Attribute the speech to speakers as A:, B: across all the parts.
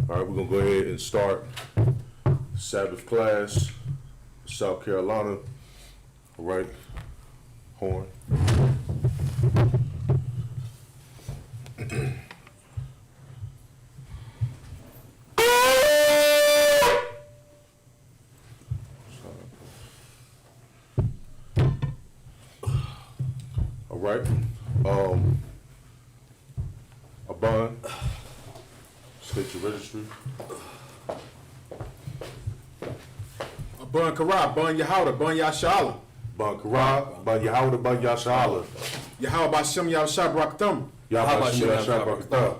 A: All right, we're gonna go ahead and start Sabbath class, South Carolina. All right, horn. All right, a bond, state your registry.
B: Bun Karab, Bun Yahawda, Bun Yashala.
A: Ban Karab, Ban Yahawda, Ban Yashala.
B: Yahawah Bashem Yahshua Brakthum.
A: Yahweh Shem Yahshua Barakatah.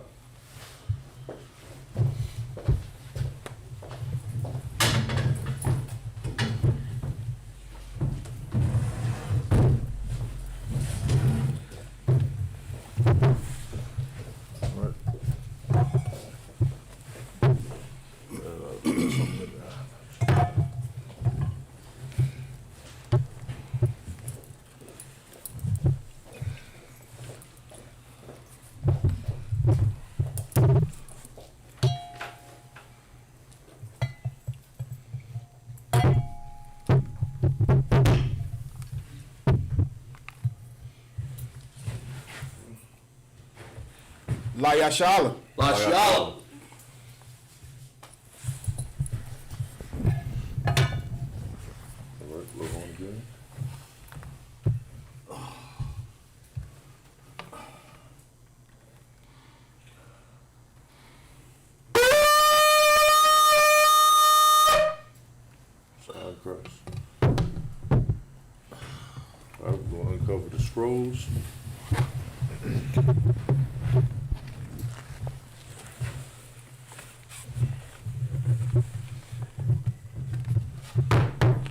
B: La Yashala.
C: La Shala.
A: All right, look on again. Side cross. All right, we're gonna uncover the scrolls.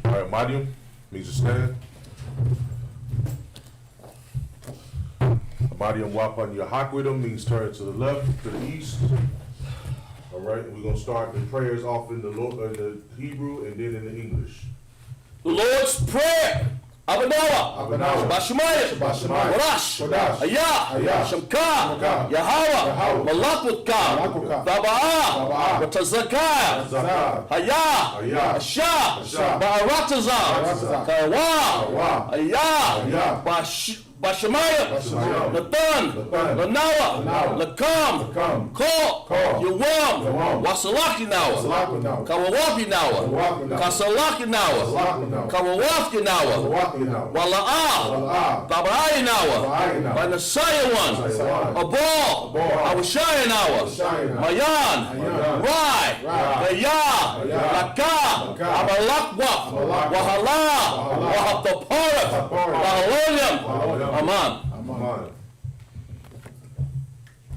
A: All right, Madium means to stand. Madium Wapan Yahakwidam means turn to the left, to the east. All right, we're gonna start the prayers off in the Hebrew and then in the English.
C: The Lord's Prayer. Abanawa.
A: Abanawa.
C: Bashemaya.
A: Bashemaya.
C: Warash.
A: Warash.
C: Ayah.
A: Ayah.
C: Shemka.
A: Shemka.
C: Yahawah.
A: Yahawah.
C: Malakutka.
A: Malakutka.
C: Taba'ah.
A: Taba'ah.
C: Watazakah.
A: Zakah.
C: Hayah.
A: Ayah.
C: Asha.
A: Asha.
C: Ba'aratazah.
A: Ba'aratazah.
C: Kawa.
A: Kawa.
C: Ayah.
A: Ayah.
C: Bashemaya.
A: Bashemaya.
C: Nathan.
A: Nathan.
C: Lanawa.
A: Lanawa.
C: Lakam.
A: Lakam.
C: Ko.
A: Ko.
C: Yawam.
A: Yawam.
C: Wasalaki nawa.
A: Wasalaki nawa.
C: Kawawapi nawa.
A: Kawawapi nawa.
C: Kasalaki nawa.
A: Kasalaki nawa.
C: Kawawapi nawa.
A: Kawawapi nawa.
C: Wala'ah.
A: Wala'ah.
C: Babai nawa.
A: Babai nawa.
C: Banasayawan.
A: Banasayawan.
C: Abal.
A: Abal.
C: Awashaya nawa.
A: Awashaya nawa.
C: Mayan.
A: Mayan.
C: Rai.
A: Rai.
C: Gaya.
A: Gaya.
C: Laka.
A: Laka.
C: Abalakwa.
A: Abalakwa.
C: Wahala.
A: Wahala.
C: Wahaptaparat.
A: Wahaptaparat.
C: Wahaloliam.
A: Wahaloliam.
C: Aman.
A: Amen.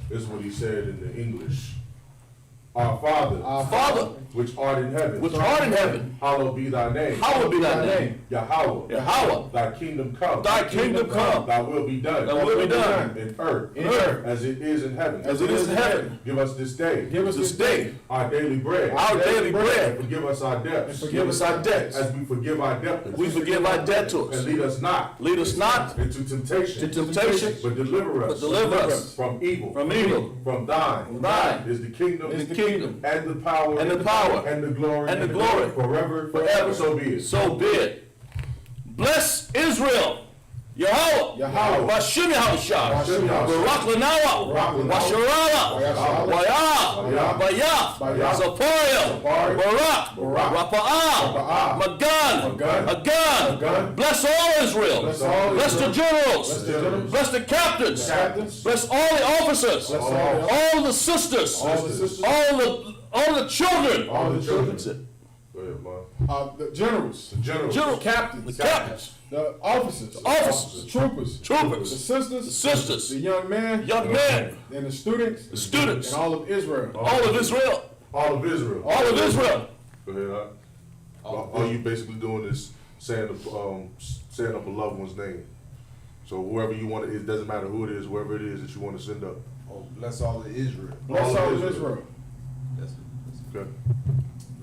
A: This is what he said in the English. Our Father,
C: Father,
A: which art in heaven,
C: which art in heaven,
A: hallowed be thy name.
C: hallowed be thy name.
A: Yahweh,
C: Yahweh,
A: thy kingdom come.
C: thy kingdom come.
A: Thy will be done.
C: Thy will be done.
A: In earth,
C: As
A: it is in heaven.
C: As it is in heaven.
A: Give us this day.
B: Give us this day
A: our daily bread.
C: Our daily bread.
A: And forgive us our debts.
B: Forgive us our debts.
A: As we forgive our debtors.
C: We forgive our
A: And
C: debtors.
A: lead us not.
C: Lead us not
A: into temptation.
C: But
A: deliver us.
C: deliver us
A: from evil.
C: from evil.
A: From thine.
C: From thine
A: is the kingdom.
C: is the kingdom.
A: And the power.
C: And the power.
A: And the glory.
C: And the glory.
A: Forever.
C: Forever.
A: So be it.
C: So be it. Bless Israel. Yahweh.
B: Yahweh.
C: Bashem Yahushua.
A: Bashem Yahushua.
C: Barak Lanawa.
A: Barak Lanawa.
C: Washarala.
A: Washarala.
C: Wayah.
A: Bayah.
C: Bayah. Zaporia.
A: Zaporia.
C: Barak.
A: Barak.
C: Rapa'ah.
A: Rapa'ah.
C: Magan.
A: Magan.
C: Agan.
A: Agan.
C: Bless all Israel.
A: Bless all
C: Bless the
A: Israel.
C: generals.
A: Bless the generals.
C: Bless the captains.
A: Captains.
C: Bless all the officers.
A: Bless all.
C: All the sisters.
A: All the sisters.
C: All the children.
A: All the children.
C: That's it.
A: Go ahead, man.
B: The generals,
A: The generals.
C: General
B: captains,
C: The captains.
B: the officers,
C: Officers.
B: the troopers, the
C: Troopers.
B: sisters,
C: The sisters.
B: the young men,
C: Young men.
B: and the students,
C: The students.
B: and all of Israel.
C: All of Israel.
A: All of Israel.
C: All of Israel.
A: Go ahead, all you basically doing is saying up a loved one's name. So whoever you want to, it doesn't matter who it is, whoever it is that you want to send up.
D: Oh, bless all of Israel.
B: Bless all of Israel.
D: That's
A: Okay.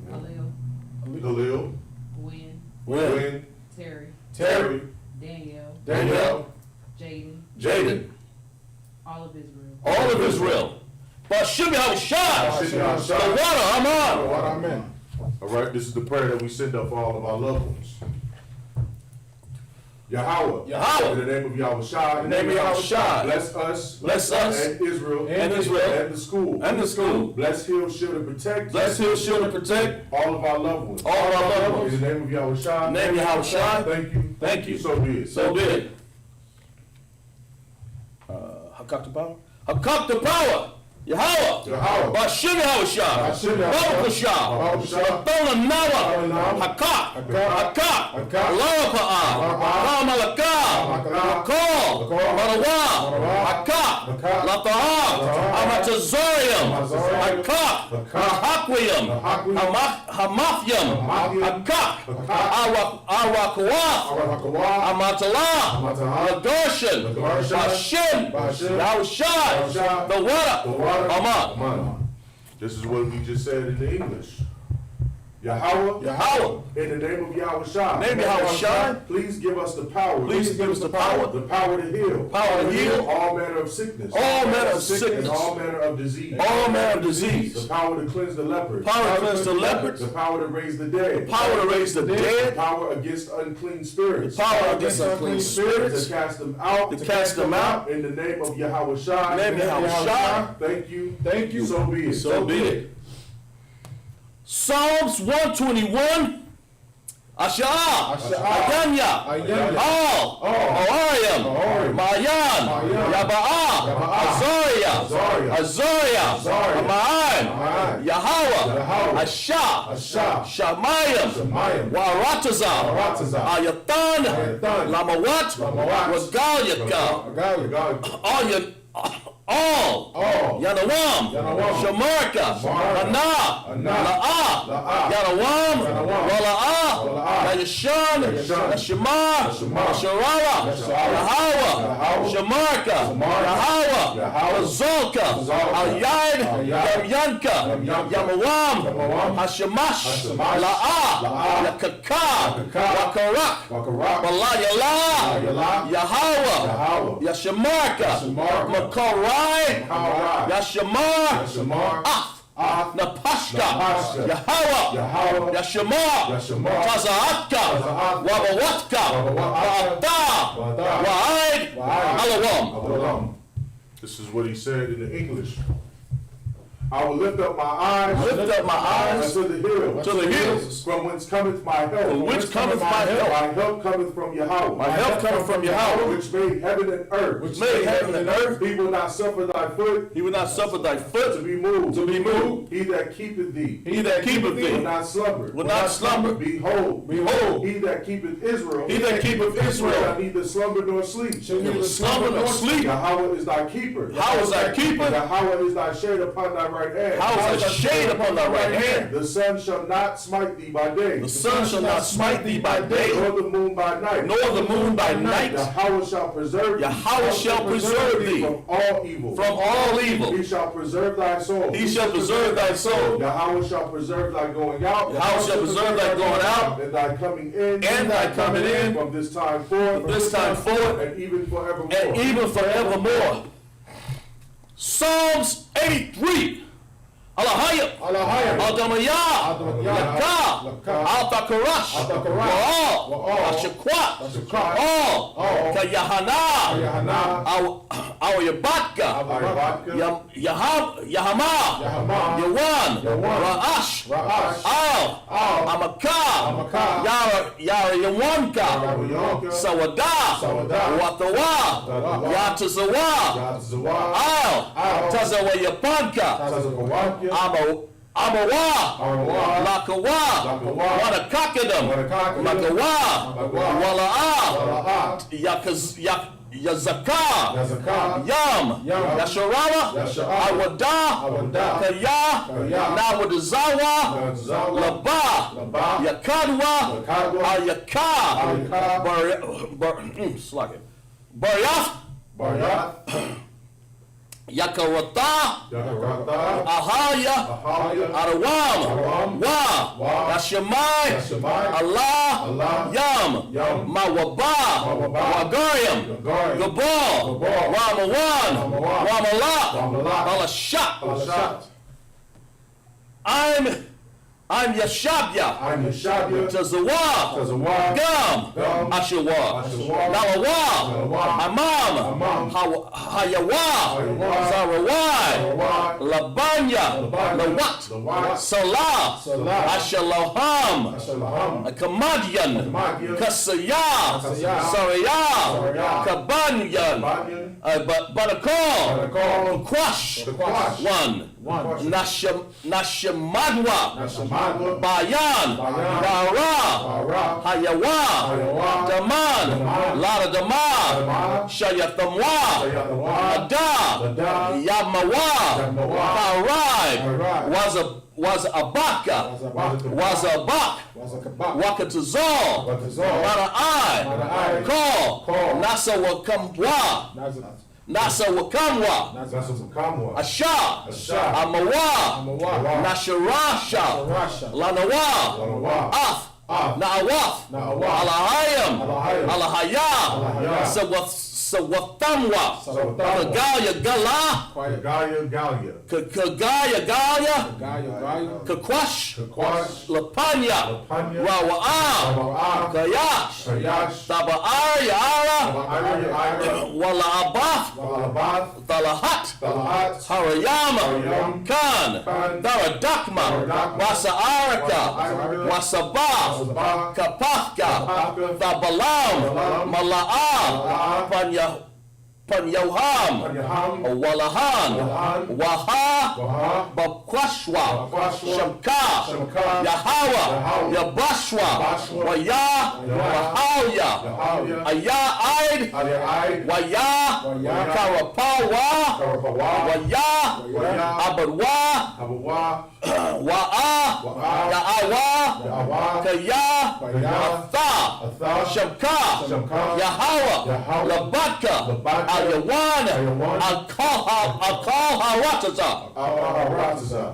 E: Khalil,
A: Khalil,
E: Gwen,
A: Gwen,
E: Terry,
A: Terry,
E: Danielle,
C: Danielle.
E: Jaden,
C: Jaden.
E: all of Israel.
C: All of Israel. Bashim Yahushua.
A: Bashim Yahushua.
C: The water, Amen.
B: What I meant.
A: All right, this is the prayer that we send up for all of our loved ones. Yahweh.
C: Yahweh.
A: In the name of Yahushua.
C: In the name of Yahushua.
A: Bless us.
C: Bless us.
A: And Israel.
C: And Israel.
A: And the school.
C: And the school.
A: Bless, heal, shield, and protect.
C: Bless, heal, shield, and protect
A: all of our loved ones.
C: all of our loved ones.
A: In the name of Yahushua.
C: In the name of Yahushua.
A: Thank you.
C: Thank you.
A: So be it.
C: So be it. Hakak the power. Hakak the power. Yahweh.
A: Yahweh.
C: Bashim Yahushua.
A: Bashim Yahushua.
C: Baruchusha.
A: Baruchusha.
C: Batona Nawa.
A: Nawa.
C: Hakak.
A: Hakak.
C: Hakak.
A: Hakak.
C: Lawaka'a. Ramalaka. Lakol. Marawa. Hakak.
A: Hakak.
C: Lata'ah.
A: Lata'ah.
C: Amatazarium.
A: Amatazarium.
C: Hakak.
A: Hakak.
C: Hakwiyam.
A: Hakwiyam.
C: Hamafyam.
A: Hamafyam.
C: Hakak.
A: Hakak.
C: Awakawaf.
A: Awakawa.
C: Amatalah.
A: Amatalah.
C: Lagoshen.
A: Lagoshen.
C: Bashim.
A: Bashim.
C: Yahushua.
A: Yahushua.
C: The water.
A: The water.
C: Amen.
A: Amen. This is what we just said in the English. Yahweh.
C: Yahweh.
A: In the name of Yahushua.
C: Name of Yahushua.
A: Please give us the power.
C: Please give us the power.
A: The power to heal.
C: Power to heal.
A: All manner of sickness.
C: All manner of sickness.
A: And all manner of disease.
C: All manner of disease.
A: The power to cleanse the lepers.
C: Power to cleanse the lepers.
A: The power to raise the dead.
C: Power to raise the
A: The
C: dead.
A: power against unclean spirits.
C: Power against unclean spirits.
A: To cast them out.
C: To cast them out.
A: In the name of Yahushua.
C: Name of Yahushua.
A: Thank you.
B: Thank you.
A: So be it.
C: So be it. Psalms 121. Asha'ah. Ayanya. All. Oriam. Mayan. Yaba'ah. Azariah. Ma'an. Yahweh. Asha. Shamayim. Waratazah. Ayatan. Lamawat. Regalyaka. All. Yanawam. Shamarka. Hana. La'ah. Yanawam. Wala'ah. Yashan. Yashimar. Yasharara. Yahweh. Shamarka. Yahweh. Azolka. Al-Yaid. Yamyanka. Yamawam. Hashamash. La'ah. Yakaka. Wakarak. Walayala. Yahweh. Yashamarka. Makorai. Yashamar. Napashka. Yahweh. Yashamar. Tazaatka. Wabawatka. Wa'ata. Wa'aid. Alawam.
A: This is what he said in the English. I will lift up my eyes.
C: Lift up my eyes
A: to the hills.
C: to the hills.
A: From whence cometh my help.
C: From which cometh my help.
A: My help cometh from Yahweh.
C: My help cometh from Yahweh.
A: Which made heaven and earth.
C: Which made heaven and earth.
A: He will not suffer thy foot.
C: He will not suffer thy
A: To
C: foot
A: be moved.
C: to be moved.
A: He that keepeth thee.
C: He that keepeth
A: Will
C: thee
A: not slumber.
C: will not slumber.
A: Behold.
C: Behold.
A: He that keepeth Israel.
C: He that keepeth
A: Shall
C: Israel
A: neither slumber nor sleep.
B: Shall
C: neither slumber nor sleep.
A: Yahweh is thy keeper.
C: How is thy keeper?
A: Yahweh is thy shade upon thy right hand.
C: How is thy shade upon thy right hand?
A: The sun shall not smite thee by day.
C: The sun shall not smite thee by day,
A: Nor the moon by night.
C: nor the moon by night.
A: Yahweh shall preserve thee.
C: Yahweh shall preserve thee
A: from all evil.
C: from all evil.
A: He shall preserve thy soul.
C: He shall preserve thy soul.
A: Yahweh shall preserve thy going out.
C: Yahweh shall preserve thy going out.
A: And thy coming in.
C: And thy coming in.
A: From this time forth.
C: From this time forth.
A: And even forevermore.
C: And even forevermore. Psalms 83. Alahayim. Adamayah. Laka. Al-Takarash. Wa'al. Ashakwat. All. Kayahana. Our Yabatka. Yahama. Yawan. Ra'ash. Al. Amaka. Yara Yawanka. Sawada. Watawa. Yatazawa. Al. Tazawa Yapanka. Amawa, Lakawa, Wanakakadam, Magawa, Wala'a, Yazaka, Yam, Yasharara, Awada, Kaya, Nawadazawa, Laba, Yakadwa, Ayaka, Baryath, Yakarata,
A: Yakarata,
C: Ahaya,
A: Ahaya,
C: Arawam,
A: Arawam,
C: Wa,
A: Wa,
C: Yashemai,
A: Yashemai,
C: Allah,
A: Allah,
C: Yam,
A: Yam,
C: Mawaba,
A: Mawaba,
C: Wagariam,
A: Gagariam,
C: Gabal,
A: Gabal,
C: Ramawan,
A: Ramawan,
C: Ramallah,
A: Ramallah,
C: Balashak.
A: Alashat,
C: I'm Yashabya,
A: I'm Yeshabia,
C: Tazawah,
A: Tazawah,
C: Gam,
A: Gam,
C: Ashawa,
A: Ashawa,
C: Nalawa,
A: Nalawa,
C: Amam,
A: Amam,
C: Hayawa,
A: Hayawa,
C: Sarawai,
A: Sarawai,
C: Labanya,
A: Labanya,
C: Lawat,
A: Lawat,
C: Salah,
A: Salah,
C: Ashalaham,
A: Ashalaham,
C: Kamadian,
A: Kamadian,
C: Kasaya,
A: Kasaya,
C: Saraya,
A: Saraya,
C: Kabanyan,
A: Banyan,
C: Banakal,
A: Banakal,
C: Quash,
A: Quash,
C: one, Nashamadwa,
A: Nashamadwa,
C: Bayan,
A: Bayan,
C: Bara,
A: Bara,
C: Hayawa,
A: Hayawa,
C: Daman,
A: Daman,
C: Lara Daman,
A: Daman,
C: Shayathamwa,
A: Shayathamwa,
C: Ada,
A: Ada,
C: Yamawa,
A: Yamawa,
C: Parai,
A: Parai,
C: was Abaka, was Abak, Wakatazal,
A: Wakatazal,
C: Mara'ai,
A: Mara'ai,
C: Call,
A: Call,
C: Nasa Wakamwa, Nasa Wakamwa,
A: Nasamukamwa,
C: Asha,
A: Asha,
C: Amawa,
A: Amawa,
C: Nasharasha, Lanawa,
A: Lanawa,
C: Af,
A: Af,
C: Naawaf,
A: Naawaf,
C: Alahayam,
A: Alahayam,
C: Alahaya,
A: Alahaya,
C: Sawathamwa,
A: Sawathamwa,
C: Kagaya Gala,
A: Galia,
C: Kagaya Gaya, Kakwash,
A: Kakwash,
C: Lapanya,
A: Lapanya,
C: Rawa'a,
A: Rawa'a,
C: Kayash,
A: Kayash,
C: Taba'ar Yara,
A: Ira,
C: Wala Abath,
A: Walabath,
C: Talahat,
A: Talahat,
C: Harayama,
A: Harayam,
C: Khan,
A: Khan,
C: Daradakma,
A: Daradakma,
C: Wasa Araka,
A: Wasa
C: Wasabah,
A: Wasabah,
C: Kapahka,
A: Kapahka,
C: Dabalam,
A: Dabalam,
C: Mala'a,
A: Mala'a,
C: Panyauham,
A: Panyaham,
C: Walahan,
A: Walahan,
C: Waha,
A: Waha,
C: Bakwashwa,
A: Bakwashwa,
C: Shamka,
A: Shamka,
C: Yahawa,
A: Yahawa,
C: Yabashwa,
A: Yabashwa,
C: Waya, Wahawya,
A: Yahawya,
C: Aya Aid,
A: Ayai,
C: Waya,
A: Waya,
C: Karapawa,
A: Karapawa,
C: Waya,
A: Waya,
C: Abadwa,
A: Abawa,
C: Wa'a,
A: Wa'a,
C: Ya'awa,
A: Ya'awa,
C: Kaya,
A: Kaya,
C: Atha,
A: Atha,
C: Shamka,
A: Shamka,
C: Yahawa,
A: Yahawa,
C: Labaka,
A: Labaka,
C: Ayawana,
A: Ayawana,
C: Alkoha Rataza.
A: Rataza.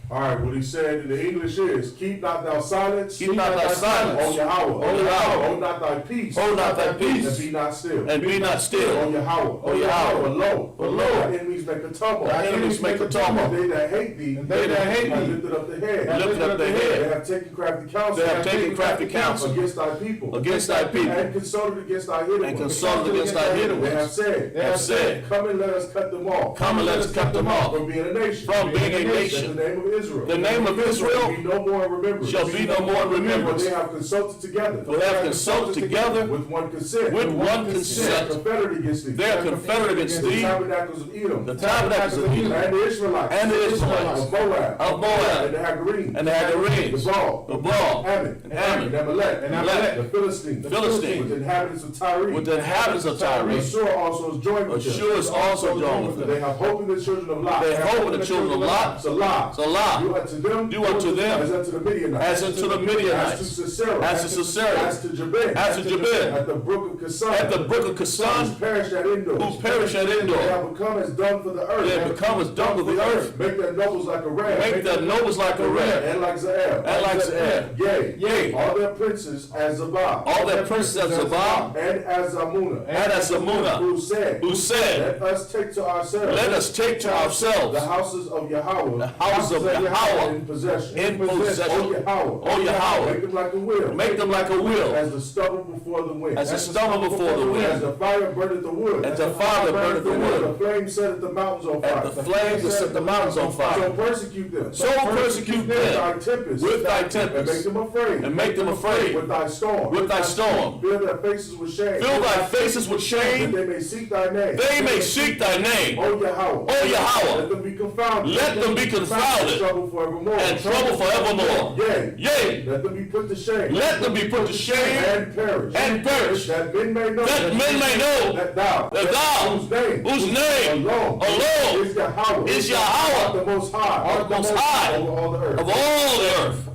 A: All right, what he said in the English is, keep not thou silence,
C: Keep not thy silence,
A: O Yahweh,
C: O Yahweh,
A: hold not thy peace,
C: hold not thy peace,
A: and be not still,
C: and be not still.
A: O Yahweh,
C: O Yahweh,
A: lo,
C: lo,
A: thy enemies make a tumult,
C: thy enemies make a tumult.
A: They that hate thee,
B: they that hate
A: have
B: thee,
A: lifted up the head,
C: lifted up the
A: They
C: head,
A: have taken crafty counsel,
C: they have taken crafty counsel
A: against thy people,
C: against thy people,
A: and consulted against thy hidden
C: and
A: ones.
C: consulted against thy hidden
A: They have
C: ones. They have said,
A: come and let us cut them off.
C: come and let us cut them off.
A: From being a nation.
C: From being a nation.
A: The name of Israel.
C: The name of Israel
A: shall be no more in remembrance.
C: shall be no more in remembrance.
A: For they have consulted together.
C: For they have consulted together
A: with one consent.
C: with one
A: They are
C: consent.
A: confederate against thee.
C: They are confederate against
A: The
C: thee,
A: tabernacles of Edom.
C: the tabernacles of Edom,
A: And the Israelites.
C: and the Israelites,
A: Of Moab.
C: of Moab,
A: And the Hagarenes.
C: and the Hagarenes,
A: The Baal.
C: the Baal,
A: Ammon.
C: and Ammon,
A: And Amalek.
C: and Amalek,
A: The Philistines.
C: the Philistines,
A: With the inhabitants of Tyre.
C: with the inhabitants of Tyre.
A: Assur also is joined with them.
C: Assur is also joined with them.
A: They have hope in the children of Lot.
C: They have hope in the children of Lot.
A: Salah.
C: Salah.
A: Do unto them.
C: Do unto them
A: As unto the Midianites.
C: as unto the Midianites,
A: As to Sisera.
C: as to Sisera,
A: As to Jabin.
C: as to Jabin,
A: At the brook of Kasan.
C: at the brook of
A: Who
C: Kasan,
A: perished at Endor.
C: who perished at
A: They
C: Endor.
A: have become as dung for the earth.
C: They have become as dung for the earth.
A: Make their nobles like a ram.
C: Make their nobles like a ram,
A: And like Zael.
C: and like Zael.
A: Yea.
C: Yea.
A: All their princes as Zabah.
C: All their princes as Zabah,
A: And as Zamuna.
C: and as Amunah,
A: Who said.
C: who said,
A: Let us take to ourselves.
C: let us take to ourselves
A: The houses of Yahweh.
C: the house of Yahweh
A: In possession.
C: in possession.
A: O Yahweh.
C: O Yahweh.
A: Make them like a wheel.
C: Make them like a wheel,
A: As the stubble before the wind.
C: as a stubble before the
A: As
C: wind,
A: the fire burneth the wood.
C: as the fire burneth the wood,
A: The flame setteth the mountains on fire.
C: and the flames that set the mountains on
A: So
C: fire.
A: persecute them.
C: So persecute
A: With
C: them
A: thy tempest.
C: with thy
A: And make
C: tempest,
A: them afraid.
C: and make them afraid
A: With thy storm.
C: with thy storm.
A: Fill their faces with shame.
C: Fill thy faces with
A: That
C: shame,
A: they may seek thy name.
C: they may seek thy name,
A: O Yahweh.
C: O Yahweh.
A: Let them be confounded.
C: Let them be confounded,
A: Trouble forevermore.
C: and trouble forevermore.
A: Yea.
C: Yea,
A: Let them be put to shame.
C: let them be put to shame,
A: And perish.
C: and perish,
A: That men may know.
C: that men may know
A: That thou.
C: that thou, whose name
A: Alone.
C: alone
A: Is Yahweh.
C: is Yahweh,
A: The most high.
C: art the most high
A: Over all the earth.
C: of all the earth.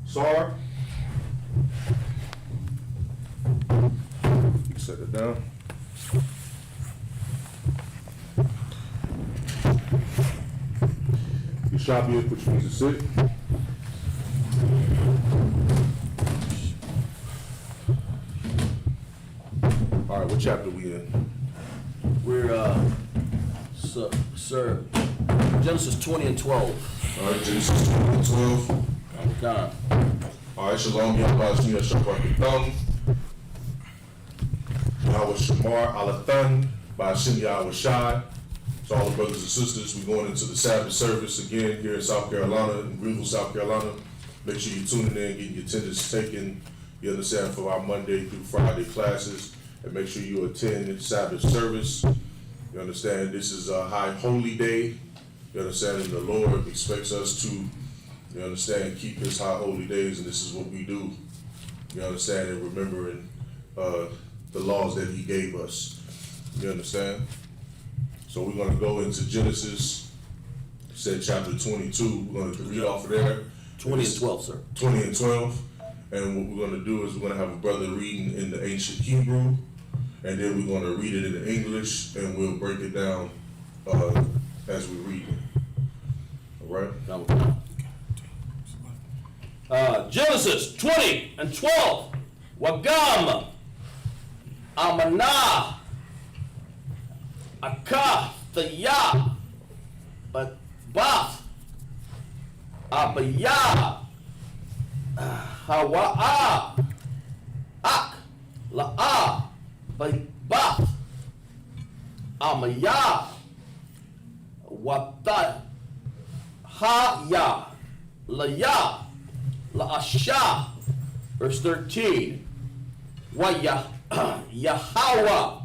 A: Sar. You set it down. Shabbat, which means to sit. All right, what chapter we in?
C: We're, sir, Genesis 20 and 12.
A: All right, Genesis 12.
C: Okay.
A: All right, Shalom, Yahweh, Shemar, Shabbat, Yahweh Shamar, Alathan, by Hashem Yahweh Shai. So all the brothers and sisters, we're going into the Sabbath service again here in South Carolina, in Greenville, South Carolina. Make sure you're tuning in, getting your attendance taken, you understand, for our Monday through Friday classes. And make sure you attend Sabbath service. You understand, this is a high holy day. You understand, and the Lord expects us to, you understand, keep his high holy days, and this is what we do. You understand, and remembering the laws that he gave us. You understand? So we're going to go into Genesis, said chapter 22. We're going to read off of there.
C: 20 and 12, sir. 20
A: and 12. And what we're going to do is we're going to have a brother reading in the ancient Hebrew, and then we're going to read it in English, and we'll break it down as we read it. All right?
C: Genesis 20 and 12. Wagam, Amanah, Akah, Thaya, Bath, Abaya, Hawa'a, Ak, La'a, Bath, Amaya, Wata, Haya, Laya, La'asha. Verse 13. Yahweh.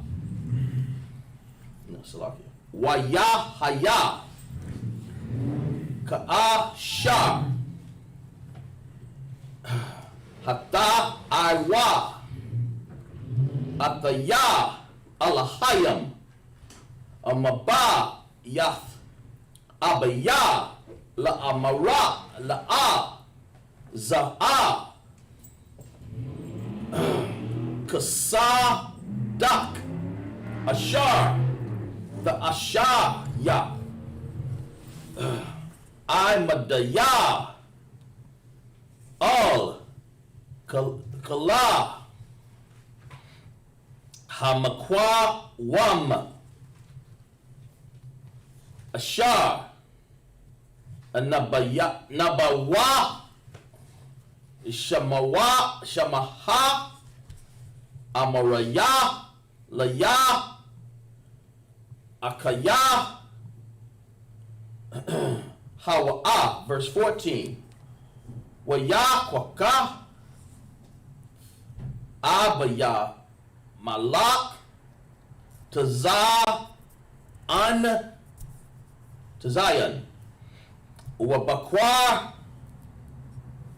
C: No, Salakia. Wayahaya. Ka'ashar. Hata Iwa. Ataya. Alahayam. Amaba. Yath. Abaya. La'amara. La'a. Za'a. Kasadak, Ashar, the Ashaya, Imadaya, Al, Kala, Hamakwa, Wam, Ashar, Nabawa, Shamawa, Shamaha, Amaraya, Laya, Akaya, Hawa'a. Verse 14. Waya Kwaka, Abaya, Malak, Tazayan, Wabakwa,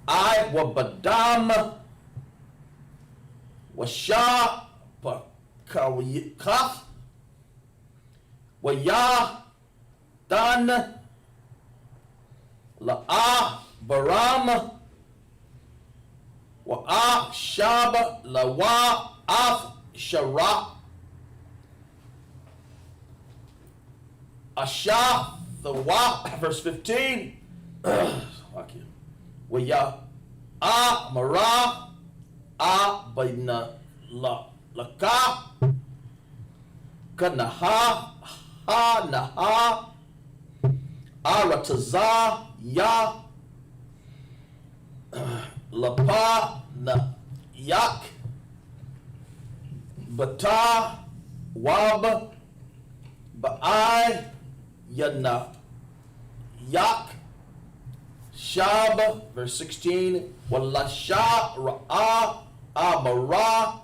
C: Wabadam, Washa, Pakawikaf, Waya, Dan, La'a, Baram, Wa'a, Shab, Lawa, Af, Shara, Asha, the Wa. Verse 15. Waya, Mara, Bayna, Laka, Kanaha, Naha, Arataza, Ya, Lapa, Yak, Bata, Wab, Ba'ai, Yana, Yak, Shab. Verse 16. Walasha, Ra'a, Amara,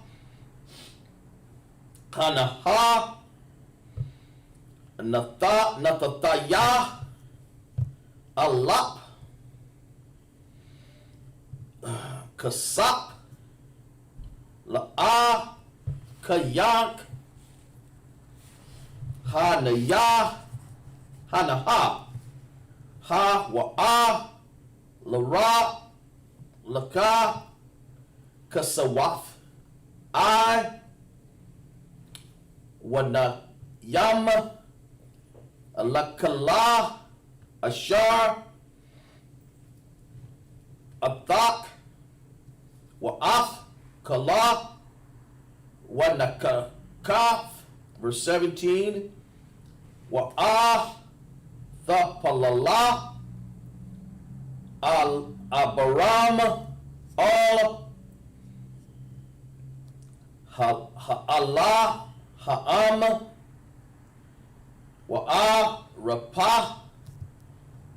C: Kanaha, Nathataya, Alap, Kasap, La'a, Kayak, Hanaya, Hanaha, Wa'a, Lara, Laka, Kasawath, Wanayam, Lakala, Ashar, Athak, Wa'af, Kala, Wanakaf, verse 17, Wa'ah, Thapalala, Al-Abaram, Al, Allah, Ha'am, Wa'ah, Rapah,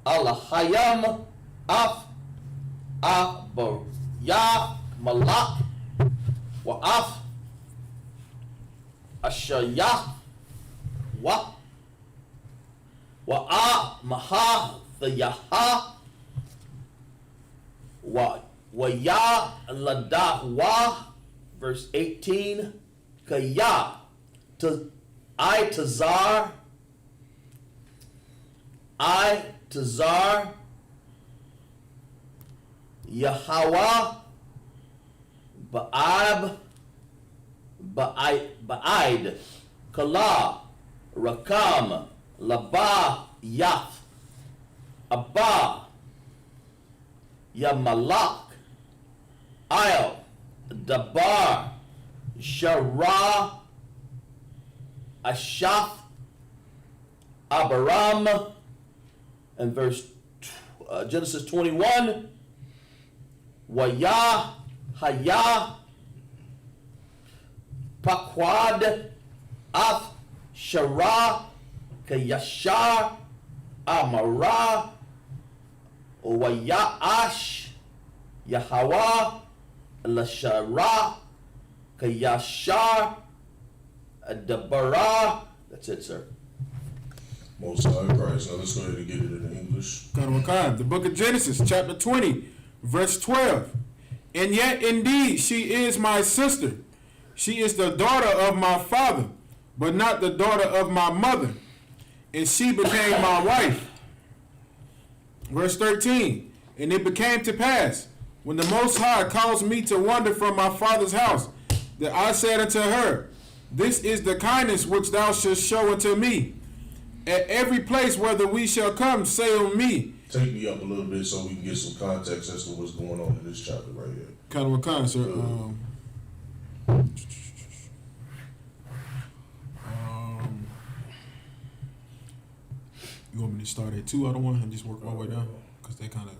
C: Al-Hayam, Af, Abayah, Malak, Wa'af, Ashayah, Wa'ah, Maha, Thayaha, Wa'ya, Ladahwa, verse 18, Kaya, Tazar, Yahweh, Ba'id, Kala, Rakam, Labah, Yath, Abba, Yamalak, Il, Dabar, Shara, Ashaf, Abaram, and Genesis 21, Waya, Haya, Pakwad, Af, Shara, Kayashar, Amara, Wayaash, Yahweh, Lashara, Kayashar, Dabara. That's it, sir.
A: Most High Christ. Now let's go ahead and get it in English.
B: The book of Genesis, chapter 20, verse 12. And yet indeed she is my sister. She is the daughter of my father, but not the daughter of my mother. And she became my wife. Verse 13. And it became to pass, when the Most High caused me to wander from my father's house, that I said unto her, This is the kindness which thou shalt show unto me. At every place whether we shall come, say on me.
A: Take me up a little bit so we can get some context as to what's going on in this chapter right here.
B: Sir. You want me to start at 2 out of 1 and just work my way down? Because they kind of...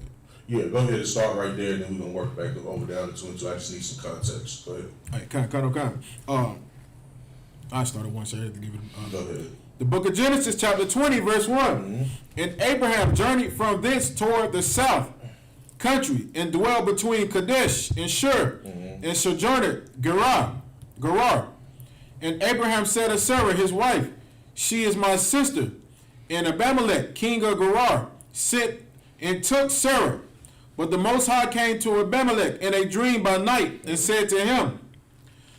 A: Yeah, go ahead and start right there, and then we're going to work back over down to 2 and 2. I just need some context. Go ahead.
B: All right, I started 1, so I had to give it...
A: Go ahead.
B: The book of Genesis, chapter 20, verse 1.
A: Mm-hmm.
B: And Abraham journeyed from thence toward the south country, and dwelled between Kadesh and Shur, and sojourned Gerar. And Abraham said to Sarah, his wife, She is my sister. And Abimelech, king of Gerar, sent and took Sarah. But the Most High came to Abimelech in a dream by night, and said to him,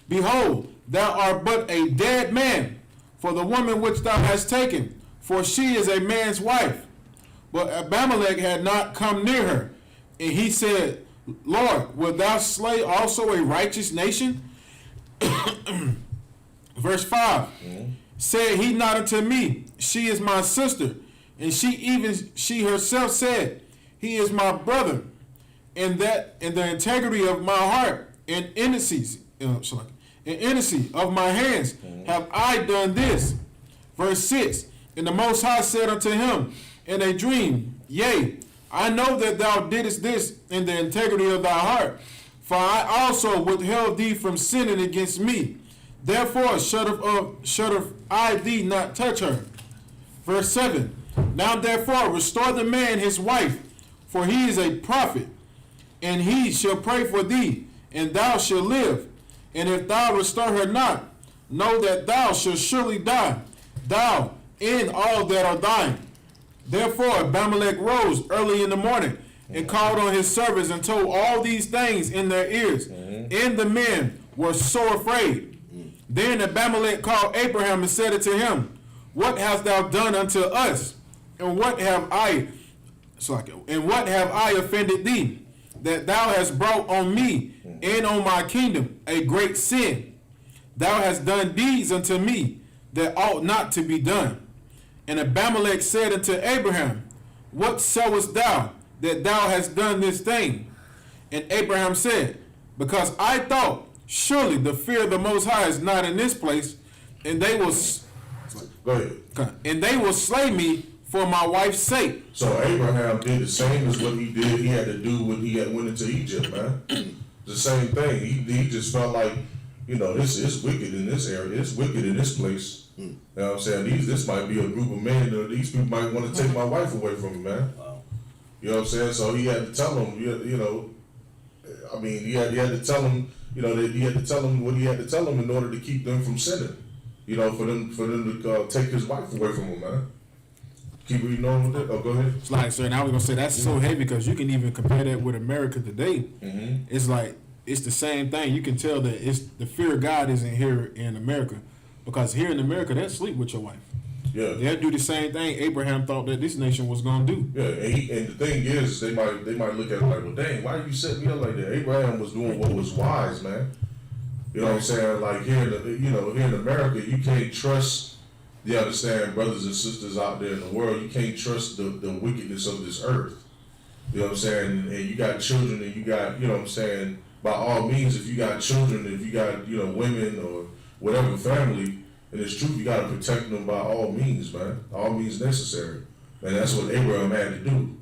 B: Behold, thou art but a dead man, for the woman which thou hast taken, for she is a man's wife. But Abimelech had not come near her. And he said, Lord, wilt thou slay also a righteous nation? Verse 5. Said he not unto me, She is my sister. And she herself said, He is my brother. And that in the integrity of my heart and innocency of my hands have I done this. Verse 6. And the Most High said unto him in a dream, Yea, I know that thou didst this in the integrity of thy heart, for I also withheld thee from sinning against me. Therefore should've I thee not touch her. Verse 7. Now therefore restore the man his wife, for he is a prophet, and he shall pray for thee, and thou shalt live. And if thou restore her not, know that thou shalt surely die, thou and all that are thine. Therefore Abimelech rose early in the morning, and called on his servants, and told all these things in their ears. And the men were so afraid. Then Abimelech called Abraham and said unto him, What hast thou done unto us? And what have I offended thee, that thou hast brought on me and on my kingdom a great sin? Thou hast done deeds unto me that ought not to be done. And Abimelech said unto Abraham, What sawest thou that thou hast done this thing? And Abraham said, because I thought, surely the fear of the Most High is not in this place, and they will
A: Go ahead.
B: and they will slay me for my wife's sake.
A: So Abraham did the same as what he did. He had to do when he had went into Egypt, man. The same thing. He just felt like, this is wicked in this area. It's wicked in this place. You know what I'm saying? This might be a group of men. These people might want to take my wife away from me, man.
C: Wow.
A: You know what I'm saying? So he had to tell them. He had to tell them. That he had to tell them what he had to tell them in order to keep them from sinning. For them to take his wife away from him, man. Keep reading on with it. Oh, go ahead.
B: It's like, sir, now we're gonna say that's so heavy because you can even compare that with America today.
A: Mm-hmm.
B: It's like it's the same thing. You can tell that it's the fear of God isn't here in America, because here in America they'll sleep with your wife.
A: Yeah.
B: They'll do the same thing Abraham thought that this nation was gonna do.
A: Yeah, and the thing is, they might look at it like, well, dang, why you set me up like that? Abraham was doing what was wise, man. You know what I'm saying? Like here in America, you can't trust. You understand, brothers and sisters out there in the world, you can't trust the wickedness of this earth. You know what I'm saying? And you got children, and you got, you know what I'm saying, by all means, if you got children, if you got, women or whatever family, and it's true, you got to protect them by all means, man. All means necessary. And that's what Abraham had to do.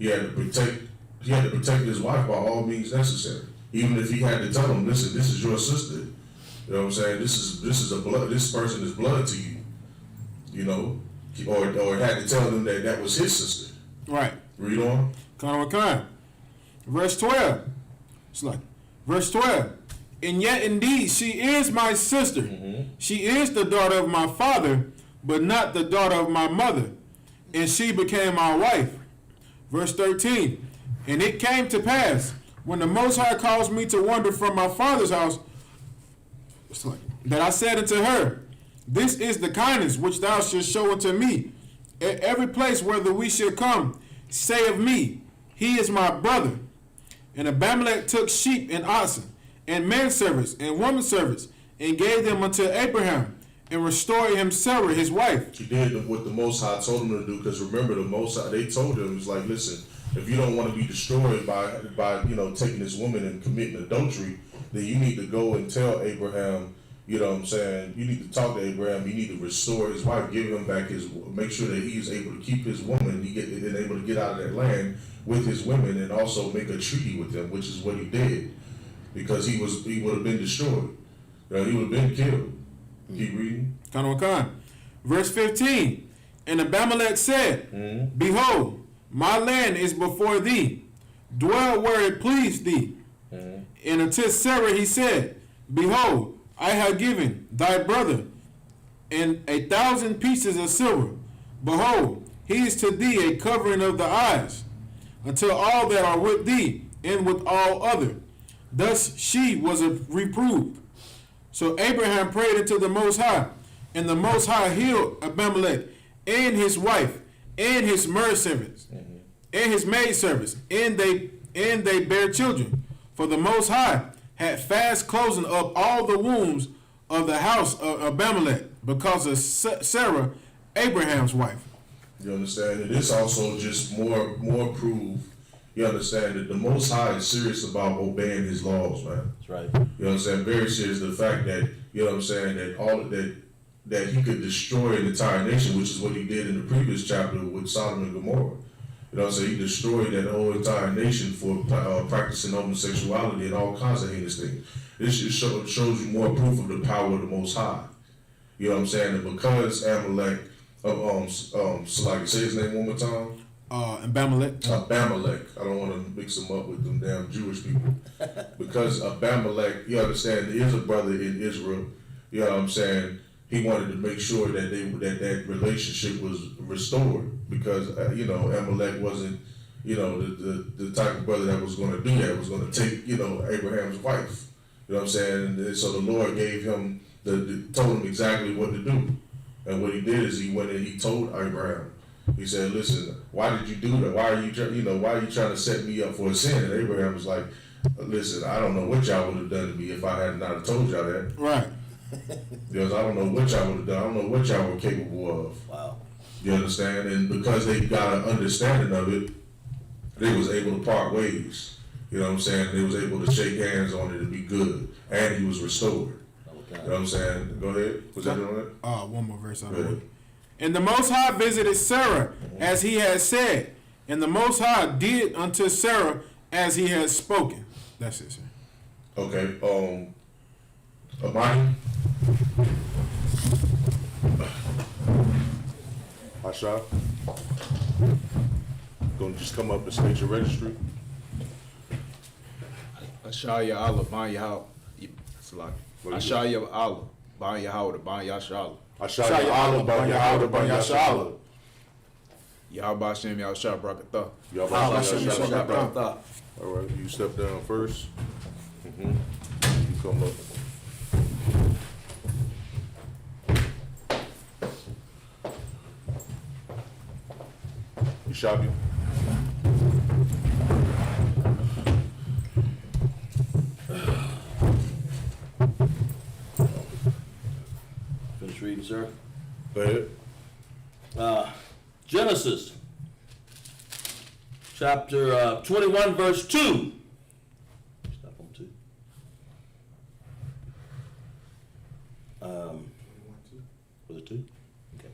A: He had to protect his wife by all means necessary. Even if he had to tell him, listen, this is your sister. You know what I'm saying? This person is blood to you. Or had to tell them that was his sister.
B: Right.
A: Read on.
B: Come on. Verse 12. It's like, verse 12. And yet indeed she is my sister.
A: Mm-hmm.
B: She is the daughter of my father, but not the daughter of my mother. And she became my wife. Verse 13. And it came to pass, when the Most High caused me to wander from my father's house, it's like, that I said unto her, this is the kindness which thou shalt show unto me. At every place whither we shall come, say of me, he is my brother. And Abimelech took sheep and oxen, and manservants and womanservants, and gave them unto Abraham, and restored him Sarah his wife.
A: He did what the Most High told him to do, because remember, the Most High, they told him, it's like, listen, if you don't want to be destroyed by taking this woman and committing adultery, then you need to go and tell Abraham. You know what I'm saying? You need to talk to Abraham. You need to restore his wife, give him back make sure that he's able to keep his woman, and able to get out of that land with his women, and also make a treaty with them, which is what he did, because he would have been destroyed. He would have been killed. Keep reading.
B: Verse 15. And Abimelech said, Behold, my land is before thee. Dwell where it pleased thee. And unto Sarah he said, Behold, I have given thy brother 1,000 pieces of silver. Behold, he is to thee a covering of the eyes, until all that are with thee, and with all other. Thus she was reproved. So Abraham prayed unto the Most High, and the Most High healed Abimelech and his wife, and his maidservants, and his maidservants, and they bare children. For the Most High had fast closing up all the wombs of the house of Abimelech, because of Sarah, Abraham's wife.
A: You understand? And this also just more proof. You understand that the Most High is serious about obeying his laws, man.
C: That's right.
A: You know what I'm saying? Very serious. The fact that, you know what I'm saying, that he could destroy an entire nation, which is what he did in the previous chapter with Sodom and Gomorrah. You know what I'm saying? He destroyed that whole entire nation for practicing homosexuality and all kinds of heinous things. This just shows you more proof of the power of the Most High. You know what I'm saying? And because Amalek, so like, say his name one more time.
B: Abimelech.
A: Abimelech. I don't want to mix them up with them damn Jewish people. Because Abimelech, you understand, there is a brother in Israel. You know what I'm saying? He wanted to make sure that that relationship was restored, because Amalek wasn't, the type of brother that was going to do that, was going to take, Abraham's wife. You know what I'm saying? And so the Lord gave him told him exactly what to do. And what he did is he went and he told Abraham. He said, "Listen, why did you do that? Why are you trying to set me up for a sin?" And Abraham was like, "Listen, I don't know what y'all would have done to me if I had not have told y'all that."
B: Right.
A: Because I don't know what y'all would have done. I don't know what y'all were capable of.
C: Wow.
A: You understand? And because they got an understanding of it, they was able to part ways. You know what I'm saying? They was able to shake hands on it and be good. And he was restored. You know what I'm saying? Go ahead. Was that on it?
B: One more verse out
A: Go
B: of the way.
A: ahead.
B: And the Most High visited Sarah as he had said, and the Most High did unto Sarah as he had spoken. That's it, sir.
A: Okay. Amani? Asha? Gonna just come up and state your registry?
D: Ashaya Allah, Ban Yahweh. Ashaya Allah, Ban Yahweh, Ban Yashala.
A: Asha Allah, Ban Yahweh, Ban Yashala.
D: Yahweh Hashem, Yahweh Brakatah.
A: Yahweh Hashem, Yahweh Shabbat.
C: Brakatah.
A: All right, you step down first. You come up. You shop you?
C: Finish reading, sir.
A: Go ahead.
C: Genesis, chapter 21, verse 2. Stop on 2. Was it 2? Okay.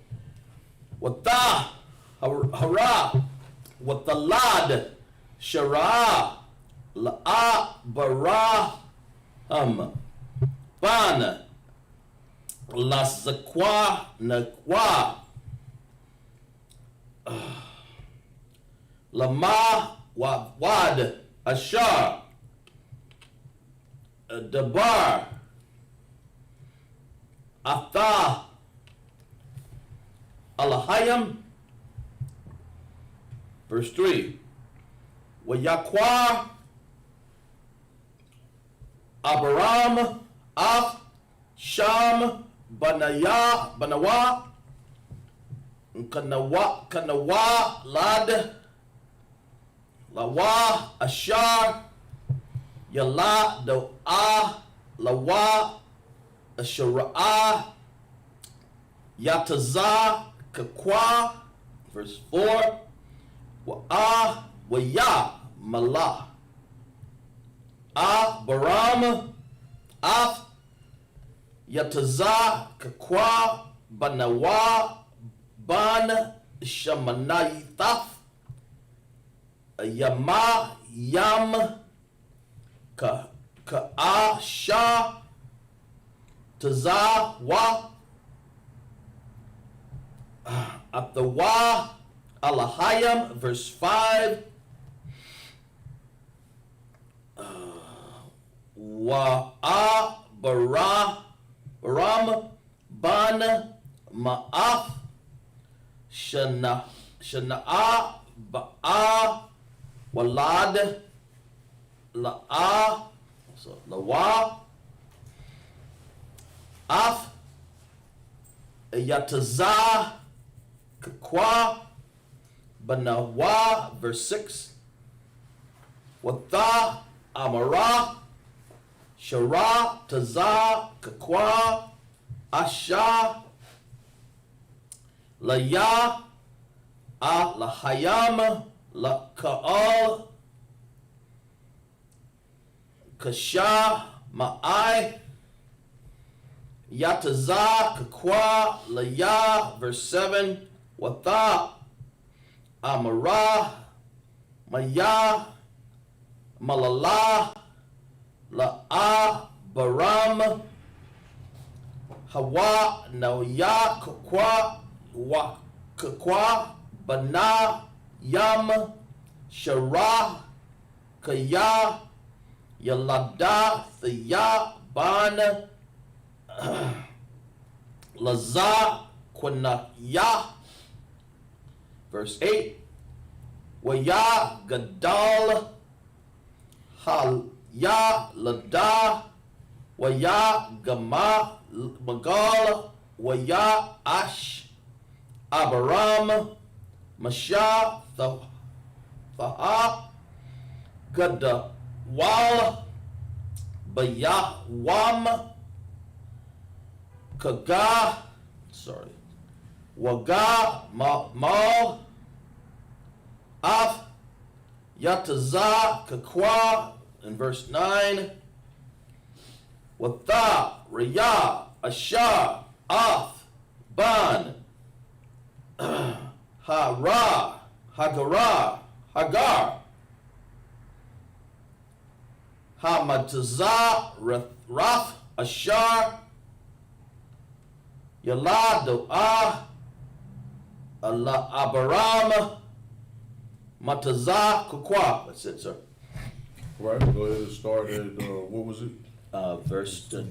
C: Wata hara watalad shara la'a bara ban lasakwa nakwa lama wad ashar dabar atha alahayam. Verse 3. Wayakwa Abraham af Sham Banawa Kanawa Lad Lawa Ashar Yala Doa Lawa Ashara Yataza Kakwa. Verse 4. Waya Mala Baram Af Yataza Kakwa Banawa Ban Shamanayitaf Yama Yam Kaasha Taza Wa Atawa Alahayam. Verse 5. Baram Ban Ma'af Shana'a Ba'a Walad La'a Lawa Af Yataza Kakwa Banawa. Verse 6. Wata Amara Shara Taza Kakwa Asha Laya Lahayam La Kaal Kasha Ma'ai Yataza Kakwa Laya. Verse 7. Wata Amara Maya Malala La'a Baram Hawa Nauya Kakwa Bana Yam Shara Kaya Yalada Thaya Ban Laza Kwanaya. Verse 8. Waya Gadal Hal Ya Lada Waya Gama Magal Waya Ash Abaram Masha Tha'a Gada Wal Baya Wam Kaga Waga Mal Af Yataza Kakwa in verse 9. Watha, Riyah, Ashar, Ath, Ban, Hara, Hagarah, Hagar, Hamatazah, Rath, Ashar, Yalad, Do'ah, Allah, Abaram, Matazah, Kukwa. That's it, sir.
A: Right, go ahead and start at, what was it?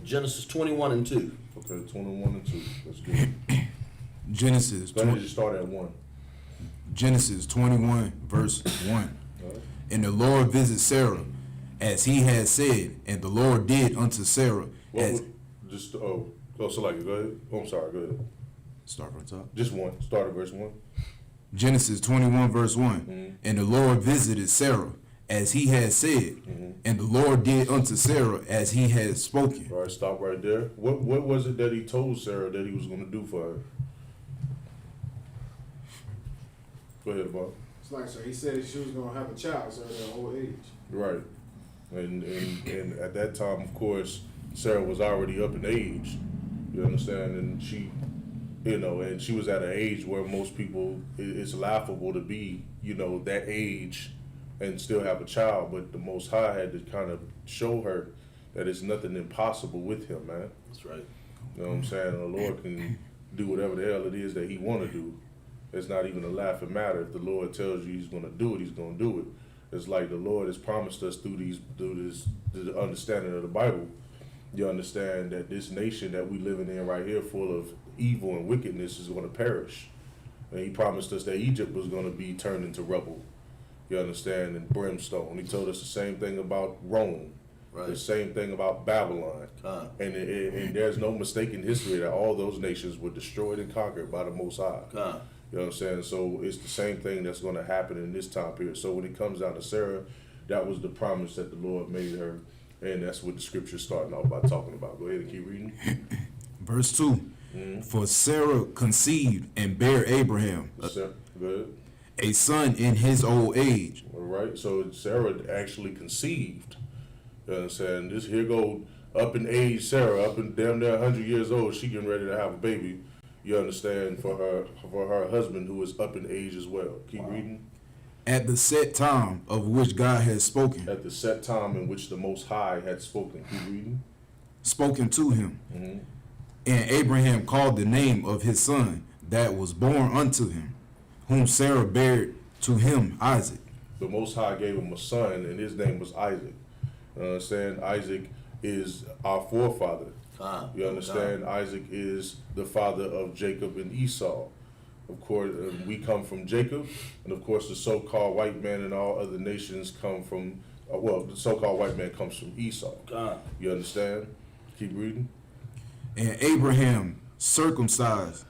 C: Genesis 21 and 2.
A: Okay, 21 and 2. That's good.
B: Genesis
A: Go ahead and just start at 1.
B: Genesis 21 verse 1.
A: All right.
B: And the Lord visited Sarah as he had said, and the Lord did unto Sarah as
A: Just, so like, go ahead. Oh, I'm sorry, go ahead.
B: start from the top.
A: Just 1. Start at verse 1.
B: Genesis 21 verse 1. And the Lord visited Sarah as he had said, and the Lord did unto Sarah as he had spoken.
A: All right, stop right there. What was it that he told Sarah that he was going to do for her? Go ahead, Bob.
E: It's like, so he said she was gonna have a child, so at an old age.
A: Right. And at that time, of course, Sarah was already up in age. You understand? And she, and she was at an age where most people, it's laughable to be, that age and still have a child. But the Most High had to kind of show her that it's nothing impossible with him, man.
C: That's right.
A: You know what I'm saying? The Lord can do whatever the hell it is that he want to do. It's not even a laughing matter. If the Lord tells you he's going to do it, he's going to do it. It's like the Lord has promised us through the understanding of the Bible. You understand that this nation that we living in right here, full of evil and wickedness, is going to perish. And he promised us that Egypt was going to be turned into rubble. You understand? And brimstone. He told us the same thing about Rome.
C: Right.
A: The same thing about Babylon. And there's no mistake in history that all those nations were destroyed and conquered by the Most High. You know what I'm saying? So it's the same thing that's going to happen in this time period. So when it comes down to Sarah, that was the promise that the Lord made her. And that's what the scripture's starting off by talking about. Go ahead and keep reading.
B: Verse 2. For Sarah conceived and bare Abraham
A: Go ahead.
B: a son in his old age.
A: All right. So Sarah actually conceived. You know what I'm saying? This here go up in age Sarah, up in damn near 100 years old. She getting ready to have a baby. You understand, for her husband who is up in age as well. Keep reading.
B: At the set time of which God had spoken.
A: At the set time in which the Most High had spoken. Keep reading.
B: Spoken to him. And Abraham called the name of his son that was born unto him, whom Sarah bare to him Isaac.
A: The Most High gave him a son, and his name was Isaac. You understand? Isaac is our forefather. You understand? Isaac is the father of Jacob and Esau. Of course, we come from Jacob, and of course the so-called white man and all other nations come from, the so-called white man comes from Esau. You understand? Keep reading.
B: And Abraham circumcised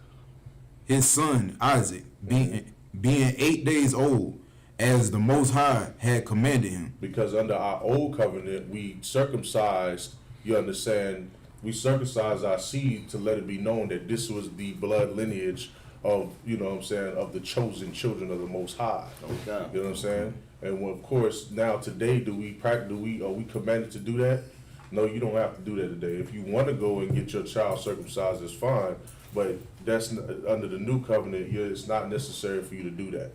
B: his son Isaac, being 8 days old, as the Most High had commanded him.
A: Because under our old covenant, we circumcised, you understand, we circumcised our seed to let it be known that this was the blood lineage of, of the chosen children of the Most High. You know what I'm saying? And of course, now today, are we commanded to do that? No, you don't have to do that today. If you want to go and get your child circumcised, it's fine. But that's under the new covenant. It's not necessary for you to do that.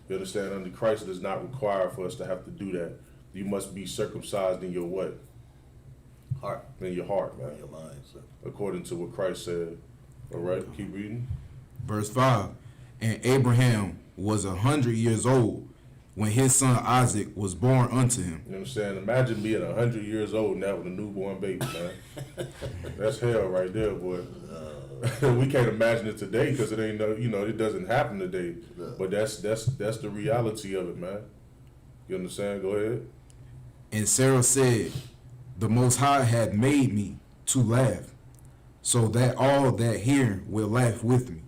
A: You understand? Under Christ, it does not require for us to have to do that. You must be circumcised in your what?
C: Heart.
A: In your heart, man.
C: In your mind, sir.
A: According to what Christ said. All right, keep reading.
B: Verse 5. And Abraham was 100 years old when his son Isaac was born unto him.
A: You know what I'm saying? Imagine being 100 years old now with a newborn baby, man. That's hell right there, boy. We can't imagine it today because it ain't it doesn't happen today. But that's the reality of it, man. You understand? Go ahead.
B: And Sarah said, the Most High had made me to laugh, so that all that hear will laugh with me.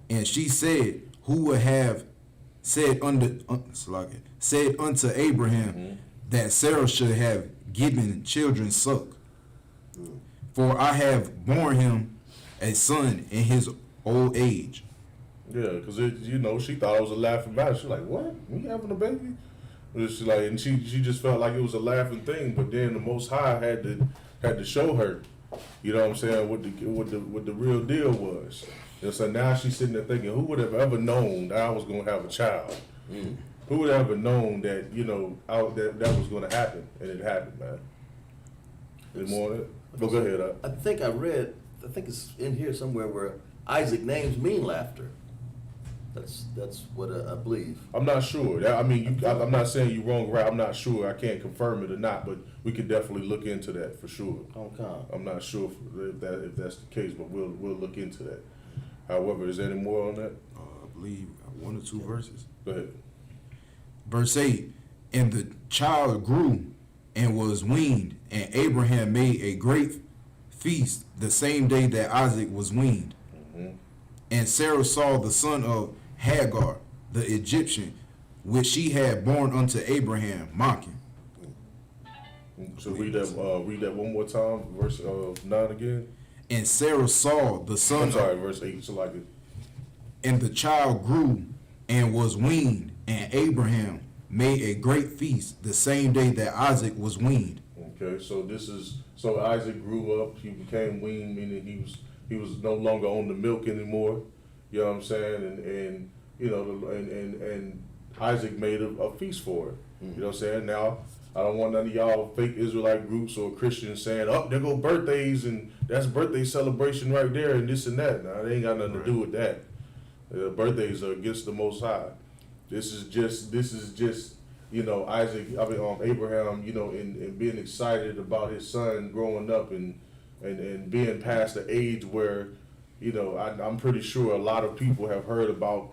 B: And she said, who would have said unto Abraham that Sarah should have given children suck? For I have borne him a son in his old age.
A: Yeah, because she thought it was a laughing matter. She's like, what? We having a baby? It's like, and she just felt like it was a laughing thing. But then the Most High had to show her, you know what I'm saying, what the real deal was. And so now she's sitting there thinking, who would have ever known that I was gonna have a child? Who would have ever known that, you know, that was gonna happen? And it happened, man. Any more on it? Go ahead.
F: I think it's in here somewhere where Isaac names mean laughter. That's what I believe.
A: I'm not sure. I'm not saying you're wrong, right? I'm not sure. I can't confirm it or not, but we could definitely look into that for sure.
F: Okay.
A: I'm not sure if that's the case, but we'll look into that. However, is there any more on that?
B: I believe 1 or 2 verses.
A: Go ahead.
B: Verse 8, and the child grew and was weaned, and Abraham made a great feast the same day that Isaac was weaned. And Sarah saw the son of Hagar, the Egyptian, which she had born unto Abraham, mocking.
A: So read that one more time, verse 9 again.
B: And Sarah saw the son
A: I'm sorry,
B: of,
A: verse 8. So like it.
B: and the child grew and was weaned, and Abraham made a great feast the same day that Isaac was weaned.
A: Okay, so Isaac grew up. He became weaned, meaning he was no longer on the milk anymore. You know what I'm saying? And you know, and Isaac made a feast for it. You know what I'm saying? Now, I don't want none of y'all fake Israelite groups or Christians saying, "Oh, there go birthdays and that's birthday celebration right there and this and that." Now, it ain't got nothing to do with that. Birthdays are against the Most High. This is just you know, Abraham, you know, and being excited about his son growing up and being past the age where, you know, I'm pretty sure a lot of people have heard about,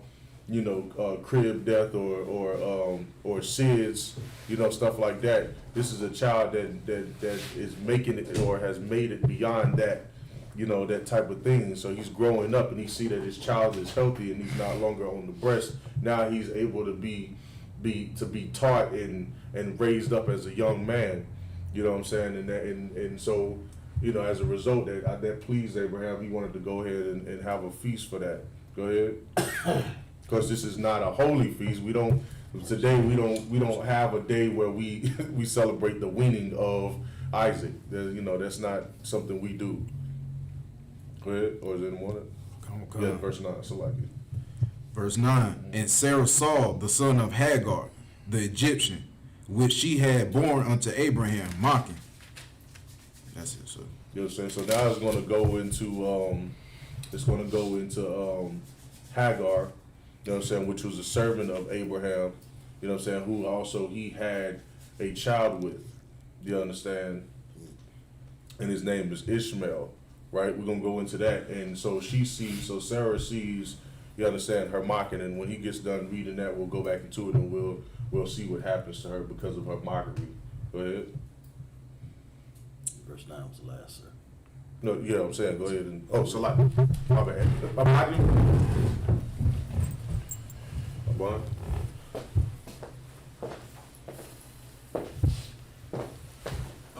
A: you know, crib death or SIDS, you know, stuff like that. This is a child that is making it or has made it beyond that, you know, that type of thing. So he's growing up and he see that his child is healthy and he's not longer on the breast. Now he's able to be taught and raised up as a young man. You know what I'm saying? And so, you know, as a result, that pleased Abraham. He wanted to go ahead and have a feast for that. Go ahead, because this is not a holy feast. We don't have a day where we we celebrate the weaning of Isaac. You know, that's not something we do. Go ahead, or is there any more?
B: Okay.
A: Yeah, verse 9. So like it.
B: Verse 9, and Sarah saw the son of Hagar, the Egyptian, which she had born unto Abraham, mocking. That's it, sir.
A: You know what I'm saying? So now it's going to go into Hagar, you know what I'm saying, which was a servant of Abraham, you know what I'm saying, who also he had a child with. You understand? And his name is Ishmael, right? We're going to go into that. And so Sarah sees, you understand, her mocking, and when he gets done reading that, we'll go back into it and we'll see what happens to her because of her mockery. Go ahead.
F: Verse 9 was the last, sir.
A: No, you know what I'm saying. Go ahead and Salah. My bad.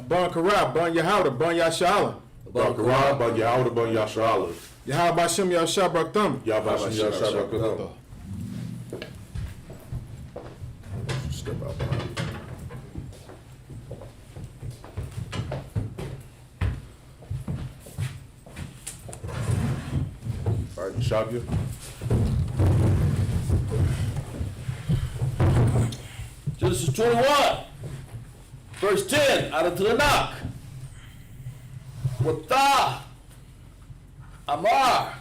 B: Bon Karab, Bon Yahawda, Bon Yashala.
A: Bon Karab, Bon Yahawda, Bon Yashala.
B: Yahawda Bashem Yashabak Thumb.
A: Yahawda Yashabak. Step out behind me. All right, Shabia.
C: Genesis 21, verse 10, out of Tanakh. Wata Amar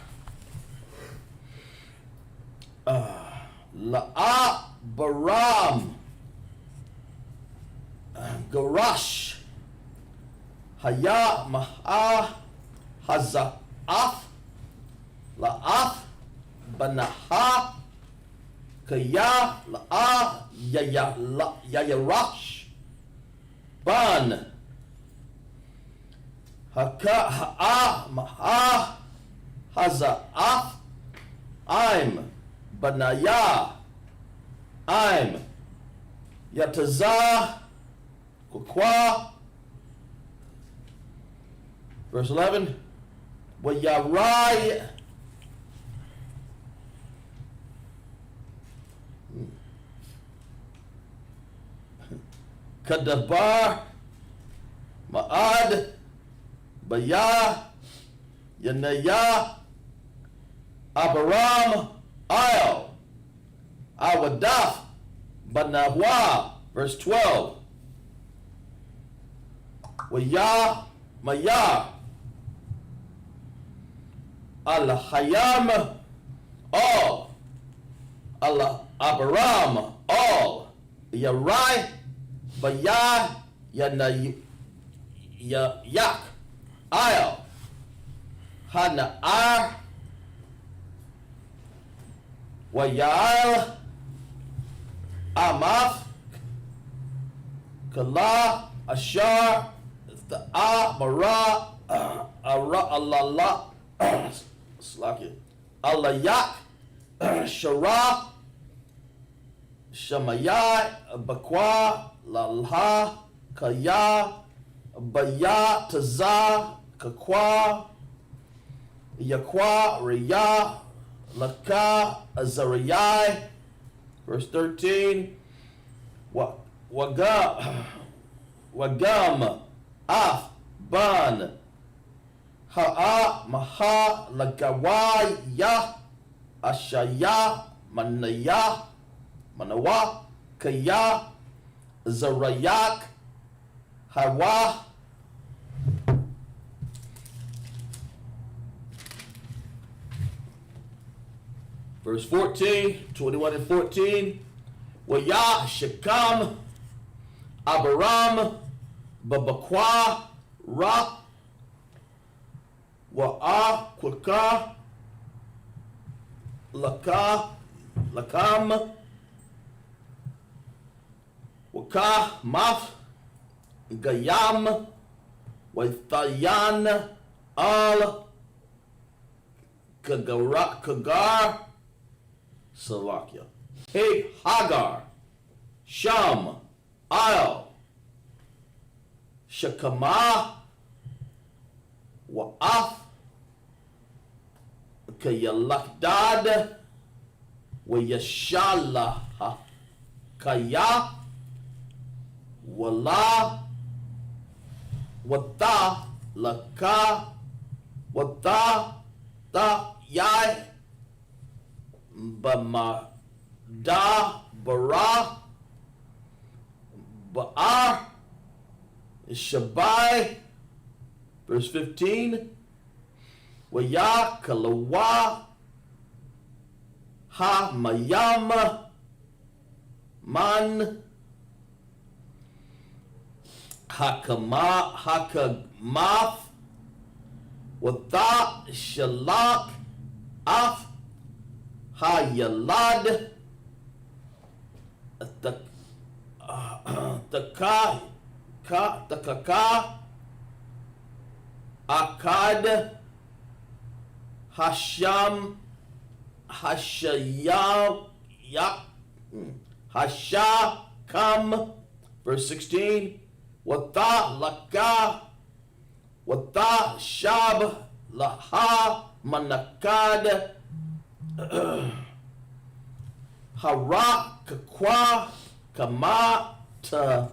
C: La'a Baram Garash Haya Ma'a Haza'af La'af Banaha Kaya La'a Yayarash Ban Haka Ha'a Ma'a Haza'af I'm Banaya I'm Yataza Kukwa. Verse 11. Wayarai.
F: Kadabar, Ma'ad, Bayah, Yanayah, Abiram, Al, Awadaf, Banahwa, verse 12. Wayah, Mayah, Al-Hayam, all. Al-Abiram, all. Yarai, Bayah, Yak, Al, Hana'ar, Wayal, Amath, Kala, Ashar, Tha'ah, Mara, Allah, Slaki, Alayak, Shara, Shamayai, Bakwa, Lalha, Kaya, Baya, Tazah, Kakwa, Yakwa, Riyah, Laka, Azariyai, verse 13, Wagam, Af, Ban, Ha'a, Maha, Lagawai, Yah, Ashaya, Manaya, Manawa, Kaya, Zarayak, Hawa, verse 14, 21 and 14, Wayah, Shekam, Abiram, Babakwa, Ra, Wa'ah, Kwaka, Lakam, Waka, Maf, Gayam, Waithayan, Al, Kagar, Slovakia. Hey, Hagar, Sham, Al, Shekama, Wa'af, Kayalakdad, Wayashalah, Kaya, Wala, Wata, Laka, Wata, Ta, Yai, Bama, Da, Bara, Ba'ar, Shabai, verse 15, Waya, Kalawa, Ha, Mayama, Man, Hakamath, Wata, Shalak, Af, Hayalad, Takaka, Akad, Hasham, Hashakam, verse 16, Wata, Laka, Wata, Shab, Laha, Manakad, Hara, Kakwa, Kama, Ta,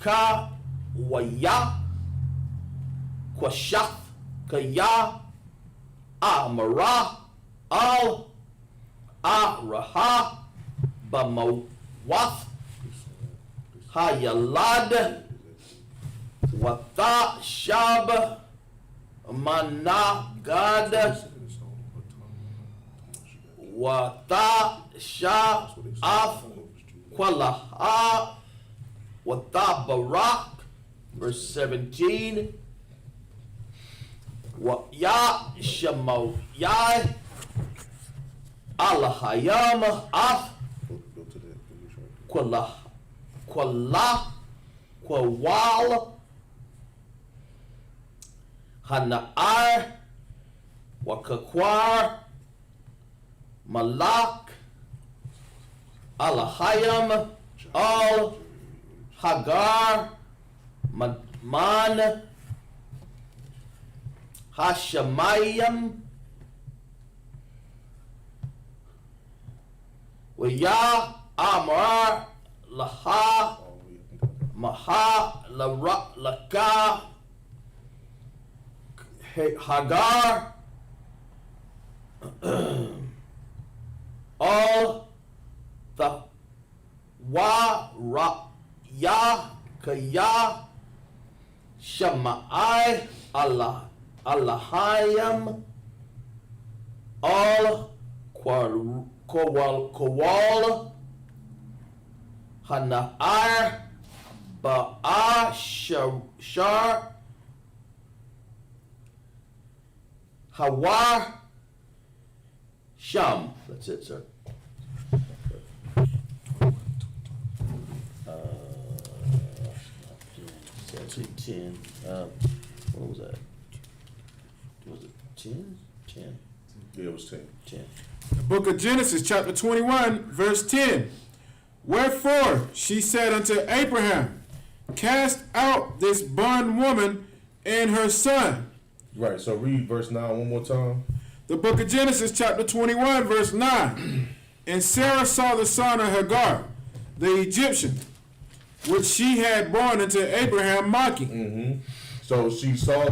F: Ka, Waya, Kwashath, Kaya, Amara, Al, Araha, Bamawath, Hayalad, Wata, Shab, Managad, Wata, Sha'af, Kwalaha, Wata, Barak, verse 17, Ya, Shemoyai, Alahayam, Af, Kwawal, Hana'ar, Wakakwar, Malak, Alahayam, Al, Hagar, Man, Hashemayim, Waya, Amar, laha, maha, laka, Hagar, all the wa, ra, ya, kaya, Shamai, Allah, Allahayam, all Kowal, Hana'ar, Ba'a, Shar, Hawa, Sham. That's it, sir. 10. What was that? Was it 10? 10.
A: Yeah, it was 10.
F: 10.
B: The book of Genesis, chapter 21, verse 10. Wherefore she said unto Abraham, cast out this bondwoman and her son.
A: Right, so read verse 9 one more time.
B: The book of Genesis, chapter 21, verse 9. And Sarah saw the son of Hagar, the Egyptian, which she had born unto Abraham mocking.
A: Mm-hmm. So she saw,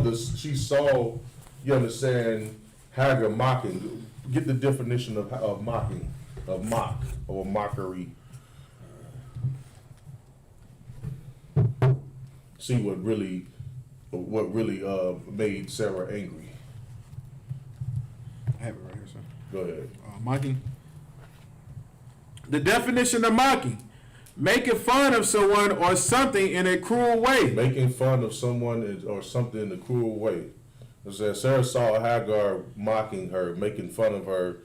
A: you understand, Hagar mocking. Get the definition of mocking, of mock, or mockery. See what really made Sarah angry.
B: I have it right here, sir.
A: Go ahead.
B: Mocking. The definition of mocking: making fun of someone or something in a cruel way.
A: Making fun of someone or something in a cruel way. It says Sarah saw Hagar mocking her, making fun of her,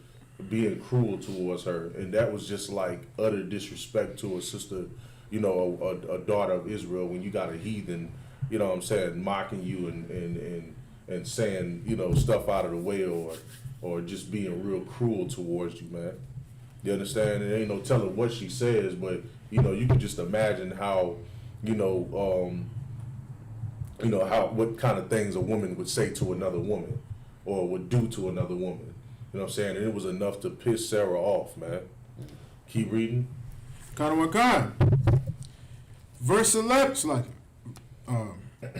A: being cruel towards her, and that was just like utter disrespect to a sister, you know, a daughter of Israel. When you got a heathen, you know what I'm saying, mocking you and saying, you know, stuff out of the way, or just being real cruel towards you, man. You understand? There ain't no telling what she says, but you know, you can just imagine how, what kind of things a woman would say to another woman, or would do to another woman. You know what I'm saying? And it was enough to piss Sarah off, man. Keep reading.
B: Kind. Verse 11, it's like,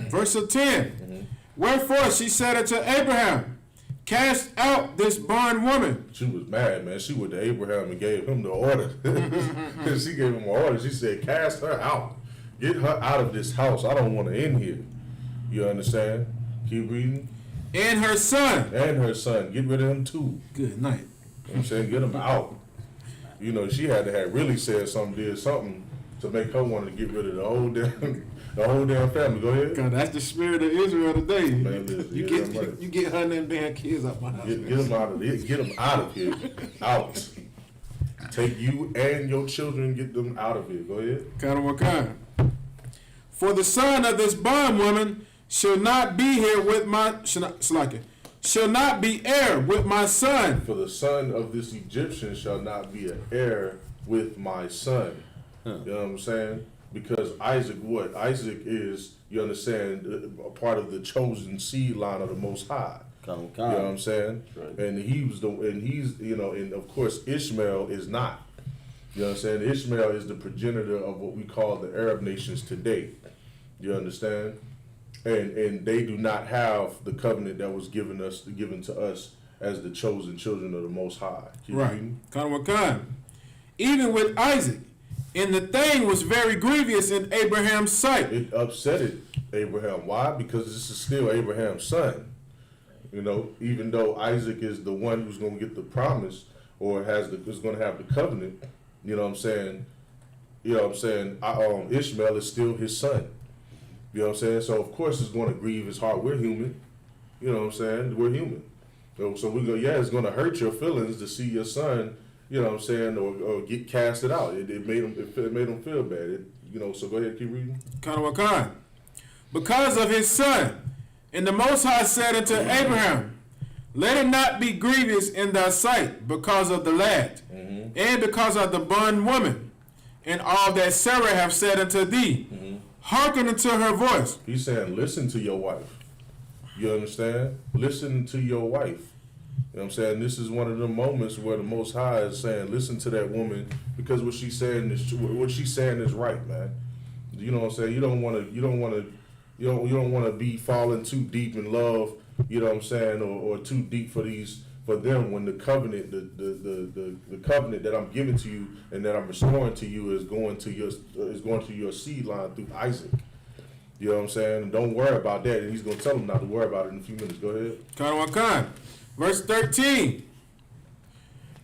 B: verse 10.
A: Mm-hmm.
B: Wherefore she said unto Abraham, cast out this bondwoman.
A: She was mad, man. She went to Abraham and gave him the order. She gave him an order. She said, cast her out. Get her out of this house. I don't want her in here. You understand? Keep reading.
B: And her son.
A: And her son. Get rid of him too.
B: Good night.
A: You know what I'm saying? Get him out. You know, she had to have really said something, did something to make her want to get rid of the whole damn family. Go ahead.
B: God, that's the spirit of Israel today.
A: Man, listen,
B: you get her and them damn kids out my house.
A: Get them out of here. Get them out of here. Out. Take you and your children, get them out of here. Go ahead.
B: Kind. For the son of this bondwoman shall not be here with my shall not be heir with my son.
A: For the son of this Egyptian shall not be an heir with my son. You know what I'm saying? Because Isaac is, you understand, a part of the chosen seed line of the Most High. You know what I'm saying? Right. And and of course Ishmael is not. You know what I'm saying? Ishmael is the progenitor of what we call the Arab nations today. You understand? And they do not have the covenant that was given to us as the chosen children of the Most High.
B: Right. Kind. Even with Isaac, and the thing was very grievous in Abraham's sight.
A: It upset Abraham. Why? Because this is still Abraham's son. You know, even though Isaac is the one who's going to get the promise or is going to have the covenant, you know what I'm saying? Ishmael is still his son. You know what I'm saying? So of course it's going to grieve his heart. We're human. You know what I'm saying? We're human. So we go, yeah, it's going to hurt your feelings to see your son, you know what I'm saying, or get casted out. It made him feel bad. So go ahead, keep reading.
B: Kind. Because of his son. And the Most High said unto Abraham, let it not be grievous in thy sight because of the lad, and because of the bondwoman, and all that Sarah have said unto thee. Hearken unto her voice.
A: He's saying, listen to your wife. You understand? Listen to your wife. You know what I'm saying? This is one of the moments where the Most High is saying, listen to that woman, because what she's saying is right, man. You know what I'm saying? You don't want to be falling too deep in love, you know what I'm saying, or too deep for them when the covenant, the covenant that I'm giving to you and that I'm restoring to you is going to your seed line through Isaac. You know what I'm saying? And don't worry about that. And he's going to tell them not to worry about it in a few minutes. Go ahead.
B: Verse 13.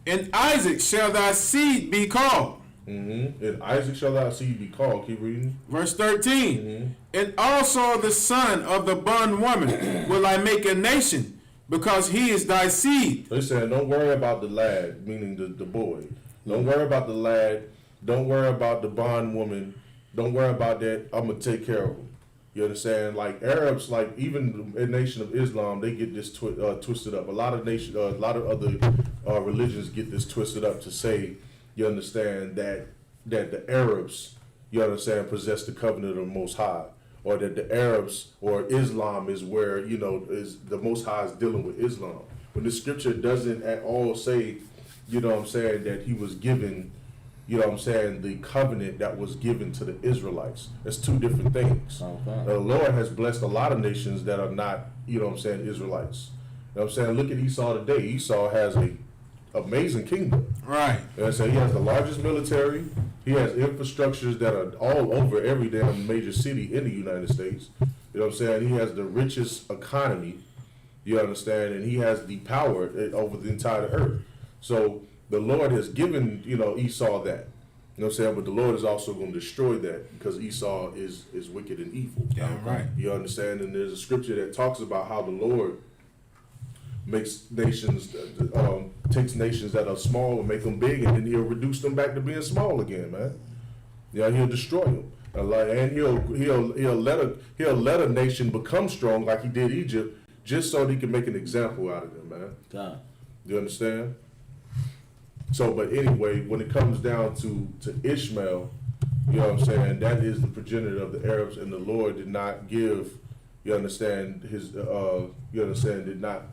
B: In Isaac shall thy seed be called.
A: Mm-hmm. And Isaac shall thy seed be called. Keep reading.
B: Verse 13. Mm-hmm. And also the son of the bondwoman will I make a nation, because he is thy seed.
A: They said, don't worry about the lad, meaning the boy. Don't worry about the lad. Don't worry about the bondwoman. Don't worry about that. I'm going to take care of him. You understand? Like Arabs, like even the nation of Islam, they get this twisted up. A lot of other religions get this twisted up to say, you understand, that the Arabs, you understand, possess the covenant of the Most High, or that the Arabs or Islam is where, you know, is the Most High is dealing with Islam. When the scripture doesn't at all say, you know what I'm saying, that he was given, you know what I'm saying, the covenant that was given to the Israelites. That's two different things.
C: Okay.
A: The Lord has blessed a lot of nations that are not, you know what I'm saying, Israelites. You know what I'm saying? Look at Esau today. Esau has a amazing kingdom.
B: Right.
A: And so he has the largest military. He has infrastructures that are all over every damn major city in the United States. You know what I'm saying? He has the richest economy. You understand? And he has the power over the entire earth. So the Lord has given, you know, Esau that. You know what I'm saying? But the Lord is also going to destroy that, because Esau is wicked and evil.
B: Yeah, right.
A: You understand? And there's a scripture that talks about how the Lord makes nations, takes nations that are small and make them big, and then he'll reduce them back to being small again, man. Yeah, he'll destroy them. And he'll let a nation become strong like he did Egypt, just so he can make an example out of them, man.
C: God.
A: You understand? So, but anyway, when it comes down to Ishmael, you know what I'm saying, that is the progenitor of the Arabs, and the Lord did not give, you understand, did not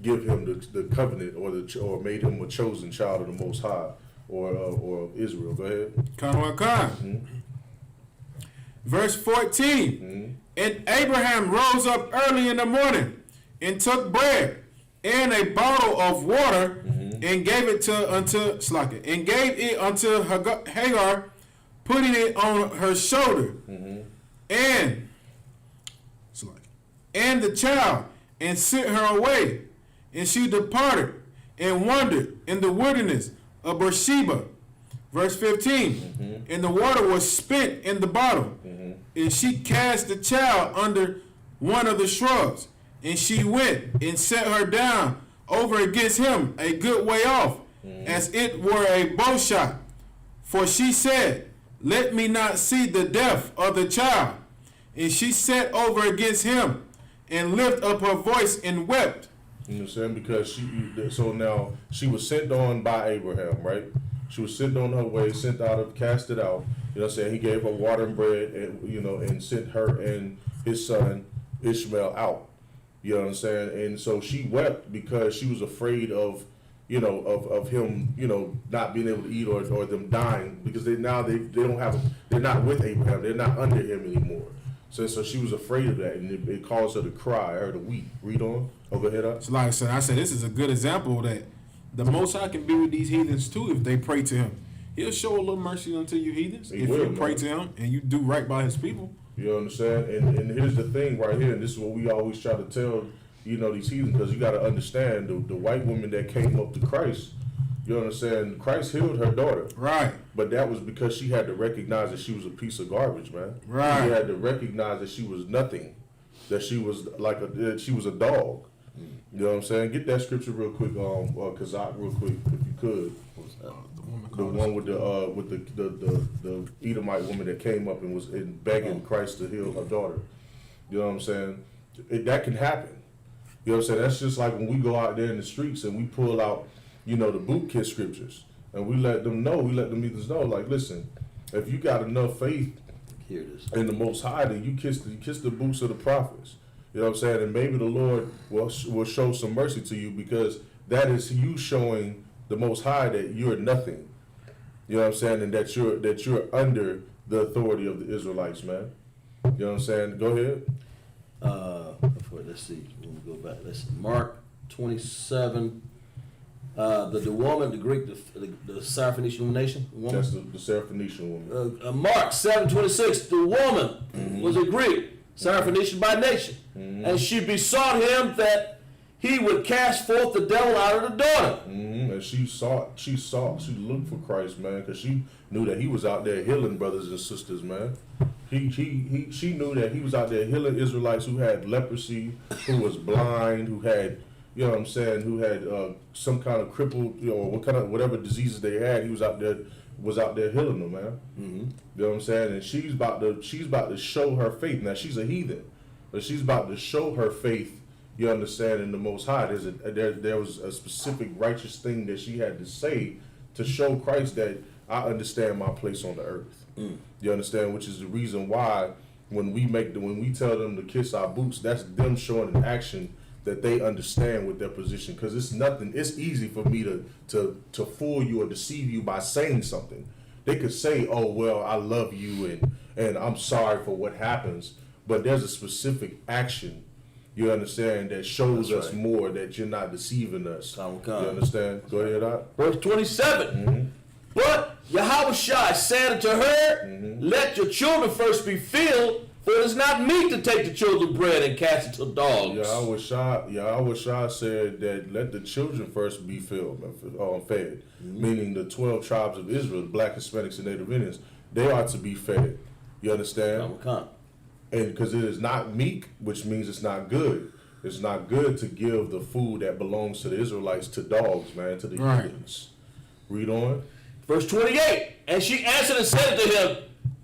A: give him the covenant or made him a chosen child of the Most High or of Israel. Go ahead.
B: Mm-hmm. Verse 14. Mm-hmm. And Abraham rose up early in the morning and took bread and a bottle of water, mm-hmm. and gave it unto Hagar, putting it on her shoulder, mm-hmm. and the child, and sent her away. And she departed and wandered in the wilderness of Beersheba. Verse 15. Mm-hmm. And the water was spent in the bottle. Mm-hmm. And she cast the child under one of the shrubs. And she went and set her down over against him a good way off, mm-hmm. as it were a bow shot. For she said, let me not see the death of the child. And she sat over against him and lifted up her voice and wept.
A: You know what I'm saying? Because so now she was sent on by Abraham, right? She was sent on her way, casted out. You know what I'm saying? He gave her water and bread, and, you know, and sent her and his son Ishmael out. You know what I'm saying? And so she wept because she was afraid of, you know, of him, you know, not being able to eat or them dying, because they're not with Abraham. They're not under him anymore. So she was afraid of that, and it caused her to cry, her to weep. Read on. Oh, go ahead up.
B: So like I said, this is a good example that the Most High can be with these heathens too if they pray to him. He'll show a little mercy unto you heathens if you pray to him and you do right by his people.
A: You understand? And here's the thing right here, and this is what we always try to tell, you know, these heathens, because you got to understand the white woman that came up to Christ, you understand, Christ healed her daughter.
B: Right.
A: But that was because she had to recognize that she was a piece of garbage, man.
B: Right.
A: She had to recognize that she was nothing, that she was she was a dog. You know what I'm saying? Get that scripture real quick, Kazak, real quick, if you could. The one with the Edomite woman that came up and was begging Christ to heal her daughter. You know what I'm saying? That can happen. You know what I'm saying? That's just like when we go out there in the streets and we pull out, you know, the boot kiss scriptures, and we let them heathens know, like, listen, if you got enough faith in the Most High, then you kiss the boots of the prophets. You know what I'm saying? And maybe the Lord will show some mercy to you, because that is you showing the Most High that you're nothing. You know what I'm saying? And that you're under the authority of the Israelites, man. You know what I'm saying? Go ahead.
F: Let's see. Let me go back. Let's see. Mark 27. The woman, the Greek, the Syrophoenician nation. Woman.
A: That's the Syrophoenician woman.
F: Mark 7:26. The woman was a Greek, Syrophoenician by nation, and she besought him that he would cast forth the devil out of the daughter.
A: And she looked for Christ, man, because she knew that he was out there healing brothers and sisters, man. She knew that he was out there healing Israelites who had leprosy, who was blind, who had, you know what I'm saying, who had some kind of crippled, you know, whatever diseases they had. He was out there healing them, man. You know what I'm saying? And she's about to show her faith. Now she's a heathen, but she's about to show her faith. You understand, in the Most High, there was a specific righteous thing that she had to say to show Christ that I understand my place on the earth. You understand, which is the reason why when we tell them to kiss our boots, that's them showing an action that they understand with their position. Because it's easy for me to fool you or deceive you by saying something. They could say, "Oh well, I love you and I'm sorry for what happens," but there's a specific action. You understand, that shows
F: That's
A: us
F: right.
A: more that you're not deceiving us.
F: Come.
A: You understand? Go ahead, Doc.
F: Verse 27. But Yahushua said unto her, let your children first be filled, for it is not meet to take the children's bread and cast it to dogs.
A: Yahushua said that let the children first be filled, fed. Meaning the 12 tribes of Israel, the Black, Hispanics, and Native Indians, they are to be fed. You understand?
F: Come.
A: And because it is not meek, which means it's not good. It's not good to give the food that belongs to the Israelites to dogs, man, to the heathens. Read on.
F: Verse 28. And she answered and said to him,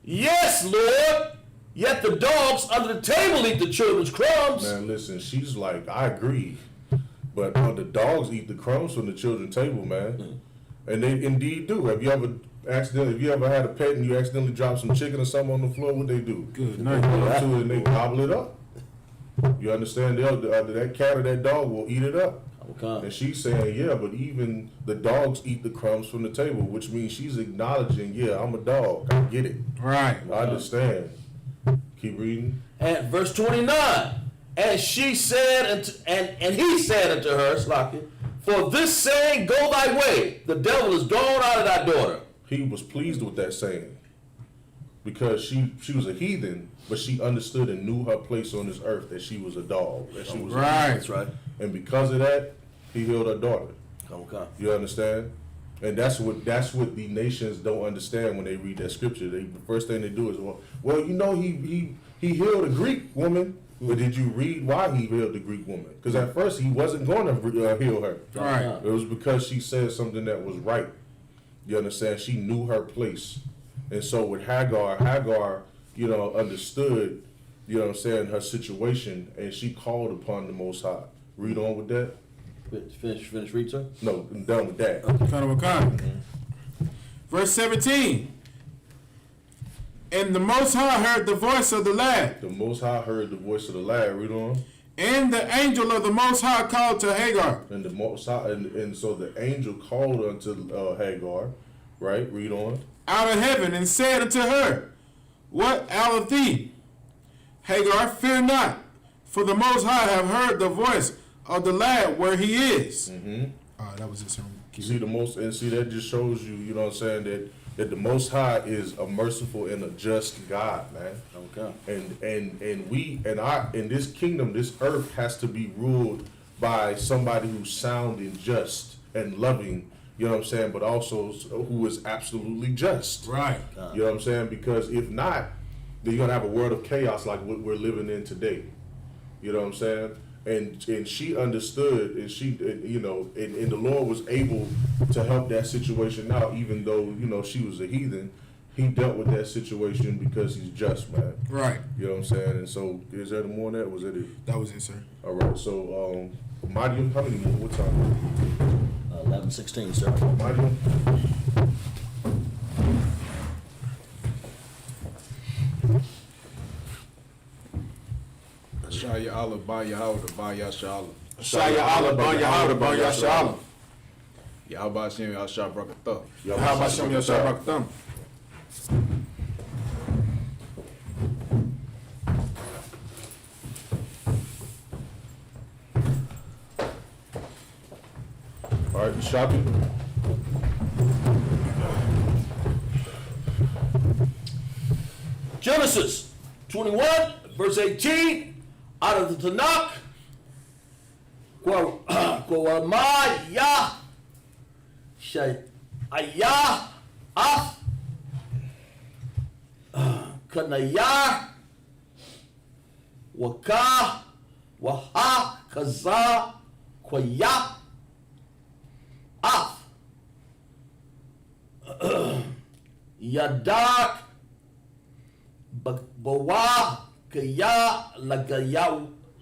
F: Yes, Lord, yet the dogs under the table eat the children's crumbs.
A: Man, listen, she's like, I agree, but the dogs eat the crumbs from the children's table, man. And they indeed do. Have you ever had a pet and you accidentally drop some chicken or something on the floor? What they do?
B: Good
A: They
B: night.
A: go up to it and they gobble it up. You understand? That cat or that dog will eat it up. And she's saying, yeah, but even the dogs eat the crumbs from the table, which means she's acknowledging, yeah, I'm a dog. I get it.
B: Right.
A: I understand. Keep reading.
F: And verse 29. And she said, and he said unto her, Slakia, for this saying, go thy way. The devil is gone out of thy daughter.
A: He was pleased with that saying, because she was a heathen, but she understood and knew her place on this earth, that she was a dog, that she was a
B: Right.
F: That's right.
A: and because of that, he healed her daughter.
F: Come.
A: You understand? And that's what the nations don't understand when they read that scripture. The first thing they do is, well, you know, he healed a Greek woman, but did you read why he healed the Greek woman? Because at first he wasn't going to heal her.
B: Right.
A: It was because she said something that was right. You understand? She knew her place. And so with Hagar, you know, understood, you know what I'm saying, her situation, and she called upon the Most High. Read on with that.
F: Finish read, sir.
A: No, I'm done with that.
B: Verse 17. And the Most High heard the voice of the lad.
A: The Most High heard the voice of the lad. Read on.
B: And the angel of the Most High called to Hagar.
A: And the Most High, and so the angel called unto Hagar. Right. Read on.
B: Out of heaven, and said unto her, What aileth thee? Hagar, fear not, for the Most High have heard the voice of the lad where he is. That was it.
A: See that just shows you, you know what I'm saying, that the Most High is a merciful and a just God, man.
F: Okay.
A: And we in this kingdom, this earth has to be ruled by somebody who's sound and just and loving. You know what I'm saying, but also who is absolutely just.
B: Right.
A: You know what I'm saying? Because if not, then you're gonna have a world of chaos like what we're living in today. You know what I'm saying? And she understood, and and the Lord was able to help that situation out, even though, you know, she was a heathen. He dealt with that situation because he's just, man.
B: Right.
A: You know what I'm saying? And so, is there more on that? Was that it?
B: That was it, sir.
A: All right. So, Mariam, how many more? What time?
F: 11:16, sir.
A: Mariam?
D: Shaya Allah, Ban Yahweh, Ban Yashala.
B: Shaya Allah, Ban Yahweh, Ban Yashala.
D: Yahweh Hashem, Yahshua Barakatah.
B: How about Shem Yashar Bakatam?
A: All right, shopping.
F: Genesis 21, verse 18, out of the Tanakh. Kwamaya Shaya Af Kanaya Waka Waha Kaza Kwaya Af Yadak Bawa Kaya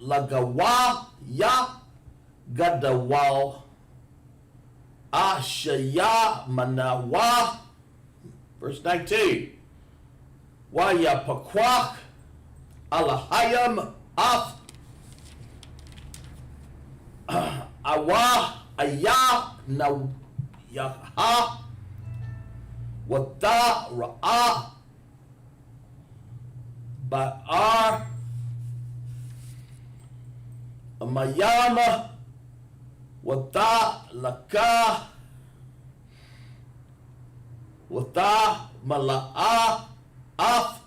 F: Lagawa Ya Gadawal Ashaya Manawa. Verse 19. Waya Pakwak Alahayam Af Awa Aya Na Yaha Wata Ra'a Ba'ar Mayama Wata Laka Wata Mala'a Af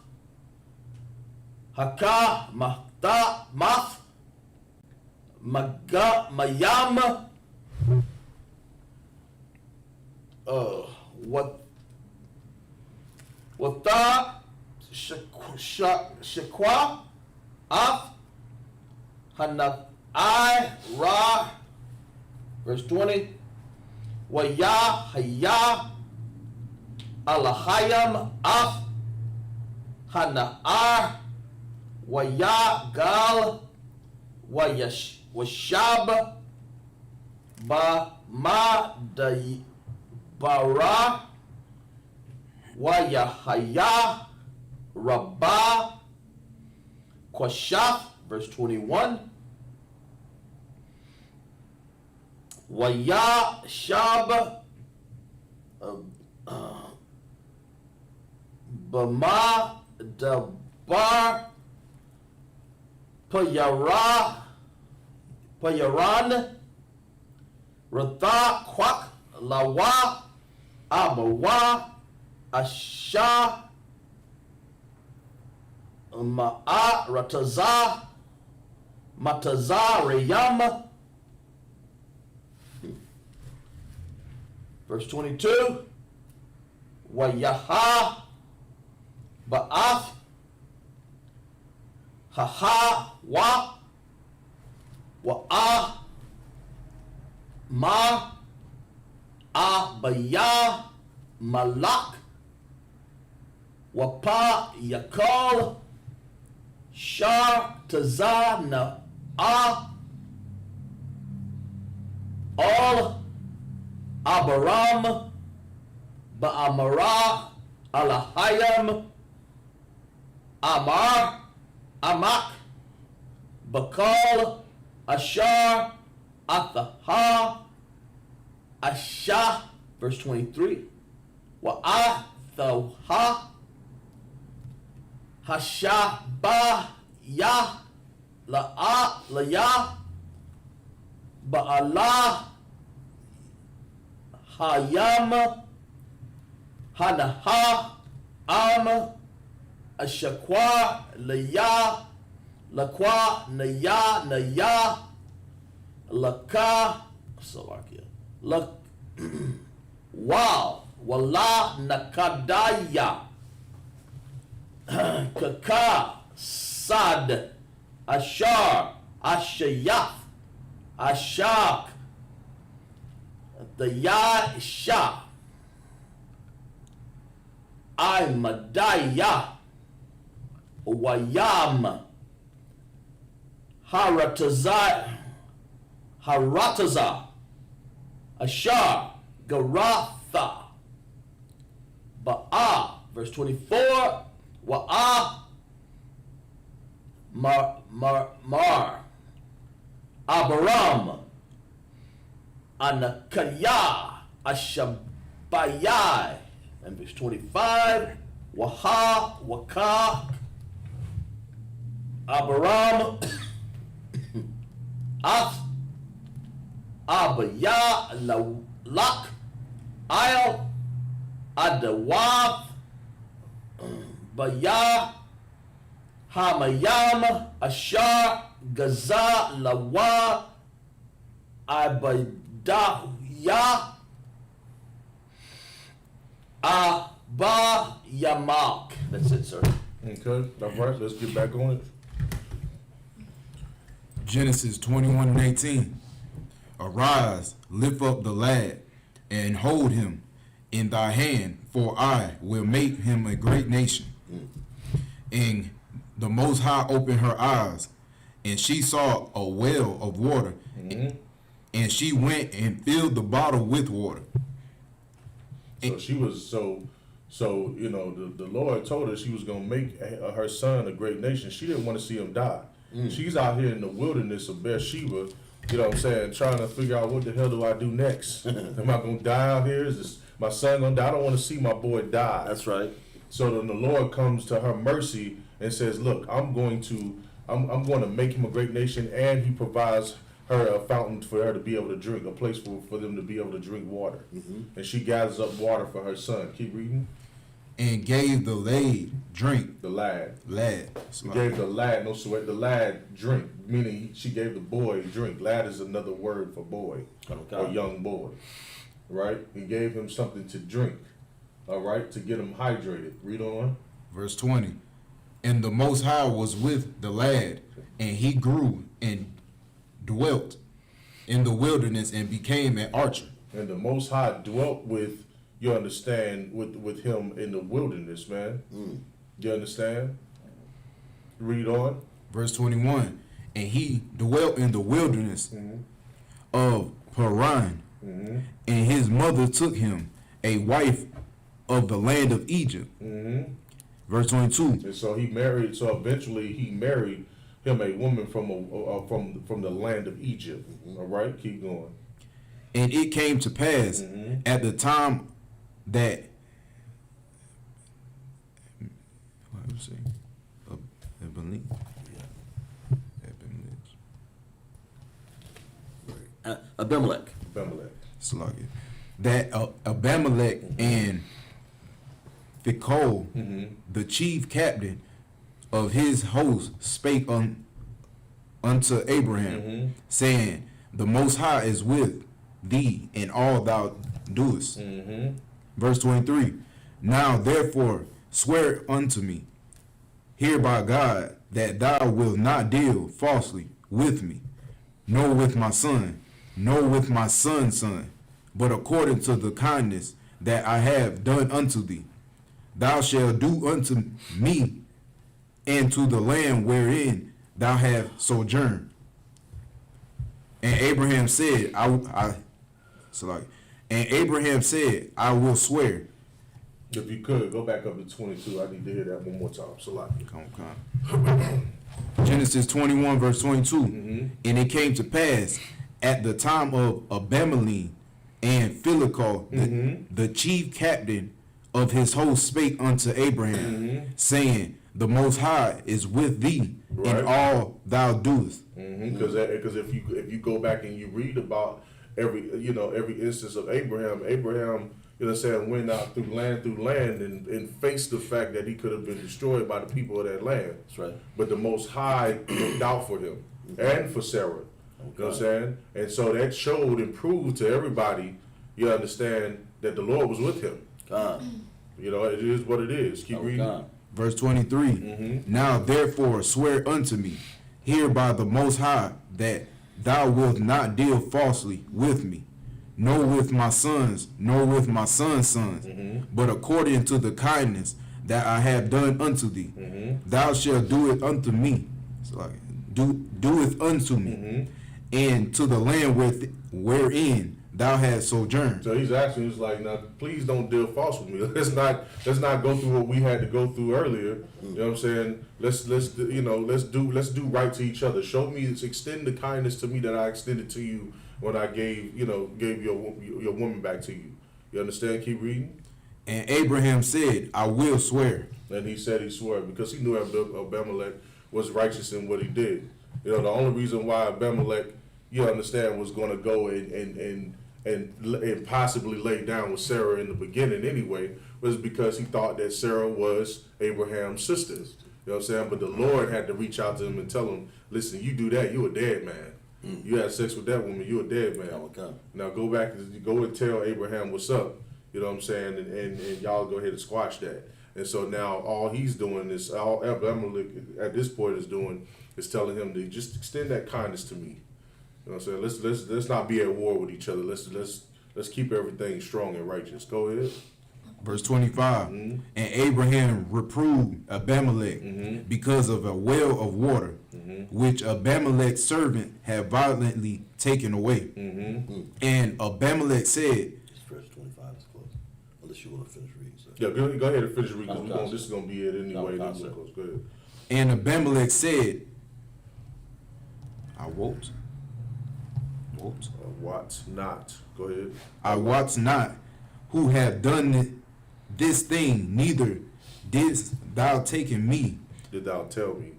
F: Haka Mahta Math Maga Mayama Wata Shakwa Af Hana I Ra. Verse 20. Waya Haya Alahayam Af Hana'ar Waya Gal Washab Ba Ma Da Bara Waya Haya Rabbah Kwashaf. Verse 21. Waya Shab Bama Dabar Payaran Ratha Kwak Lawa Amawa Asha Ma'a Rataza Mataza Reyam. Verse 22. Wayaha Ba'af Haha Wa Wa'a Ma Abaya Malak Wapa Yakal Shar Tazana A All Abaram Ba'amara Alahayam Amar Amak Bakal Ashar Athaha Asha. Verse 23. Wa'athaha Hashabah Ya La'a Laya Ba'ala Hayam Hanaha Am Ashakwa Laya Lakwa Naya Naya Laka Salakia Lak Wow Wala Nakadaya Kaka Sad Ashar Ashayaf Ashak the Yasha Imadaya Wayam Harataza Ashar Garatha Ba'a. Verse 24. Wa'a Abaram, Anakaya, Ashabayai. And verse 25, Waha, Waka, Abaram, Ath, Abaya, Lak, Il, Adawath, Baya, Hamayam, Ashar, Gaza, Lawa, Abadahya, Abba Yamak. That's it, sir.
A: Okay, all right, let's get back on it.
B: Genesis 21:18. Arise, lift up the lad, and hold him in thy hand, for I will make him a great nation. And the Most High opened her eyes, and she saw a well of water, and she went and filled the bottle with water.
A: So she was so you know the Lord told her she was gonna make her son a great nation. She didn't want to see him die. She's out here in the wilderness of Beersheba, you know what I'm saying, trying to figure out what the hell do I do next? Am I gonna die out here? Is this, my son gonna die? I don't want to see my boy die.
F: That's right.
A: So then the Lord comes to her mercy and says, look, I'm going to make him a great nation, and he provides her a fountain for her to be able to drink, a place for them to be able to drink water. And she gathers up water for her son. Keep reading.
B: And gave the lad drink.
A: The lad.
B: She
A: Gave the lad, no sweat, the lad drink, meaning she gave the boy drink. Lad is another word for boy, or young boy, right? He gave him something to drink, all right, to get him hydrated. Read on.
B: Verse 20. And the Most High was with the lad, and he grew and dwelt in the wilderness and became an archer.
A: And the Most High dwelt with, you understand, with him in the wilderness, man. You understand? Read on.
B: Verse 21. And he dwelt in the wilderness of Paran, and his mother took him a wife of the land of Egypt. Verse 22.
A: And so he married. So eventually he married him a woman from the land of Egypt. All right, keep going.
B: And it came to pass at the time that
F: Abimelech.
B: that Abimelech and Phicol, the chief captain of his host, spake unto Abraham, saying, the Most High is with thee in all thou doest. Verse 23. Now therefore swear unto me here by God that thou wilt not deal falsely with me, nor with my son, nor with my son's son, but according to the kindness that I have done unto thee, thou shalt do unto me and to the land wherein thou hast sojourned. And Abraham said, Abraham said, I will swear.
A: If you could go back up to 22, I need to hear that one more time.
B: Genesis 21 verse 22. And it came to pass at the time of Abimelech and Phicol, the chief captain of his host, spake unto Abraham, saying, the Most High is with thee in all thou doest.
A: Because if you go back and you read about every instance of Abraham, you know what I'm saying, went out through land and faced the fact that he could have been destroyed by the people of that land.
F: That's right.
A: But the Most High looked out for him and for Sarah. You know what I'm saying? And so that showed and proved to everybody, you understand, that the Lord was with him. You know, it is what it is. Keep reading.
B: Verse 23. Now therefore swear unto me here by the Most High that thou wilt not deal falsely with me, nor with my sons, nor with my sons' sons, but according to the kindness that I have done unto thee, thou shalt do it unto me. Do it unto me, and to the land wherein thou hast sojourned.
A: So he's asking, he's like, now please don't deal false with me. Let's not go through what we had to go through earlier. You know what I'm saying? Let's do right to each other. Show me, extend the kindness to me that I extended to you when I gave your woman back to you. You understand? Keep reading.
B: And Abraham said, I will swear.
A: And he said he swore because he knew Abimelech was righteous in what he did. You know, the only reason why Abimelech, you understand, was going to go and possibly lay down with Sarah in the beginning anyway, was because he thought that Sarah was Abraham's sister. You know what I'm saying? But the Lord had to reach out to him and tell him, listen, you do that, you a dead man. You had sex with that woman, you a dead man. Now go back and go and tell Abraham what's up. You know what I'm saying? And y'all go ahead and squash that. And so now all he's doing is, all Abimelech at this point is doing is telling him to just extend that kindness to me. You know what I'm saying? Let's not be at war with each other. Let's keep everything strong and righteous. Go ahead.
B: Verse 25. And Abraham reproved Abimelech because of a well of water, which Abimelech's servant had violently taken away. And Abimelech said,
G: Verse 25 is close. Unless you want to finish reading. So.
A: Yeah, go ahead and finish reading. This is going to be it anyway. Go ahead.
B: and Abimelech said, I wot
A: Not. Go ahead.
B: I wot not who have done this thing, neither didst thou taken me.
A: Did thou tell me?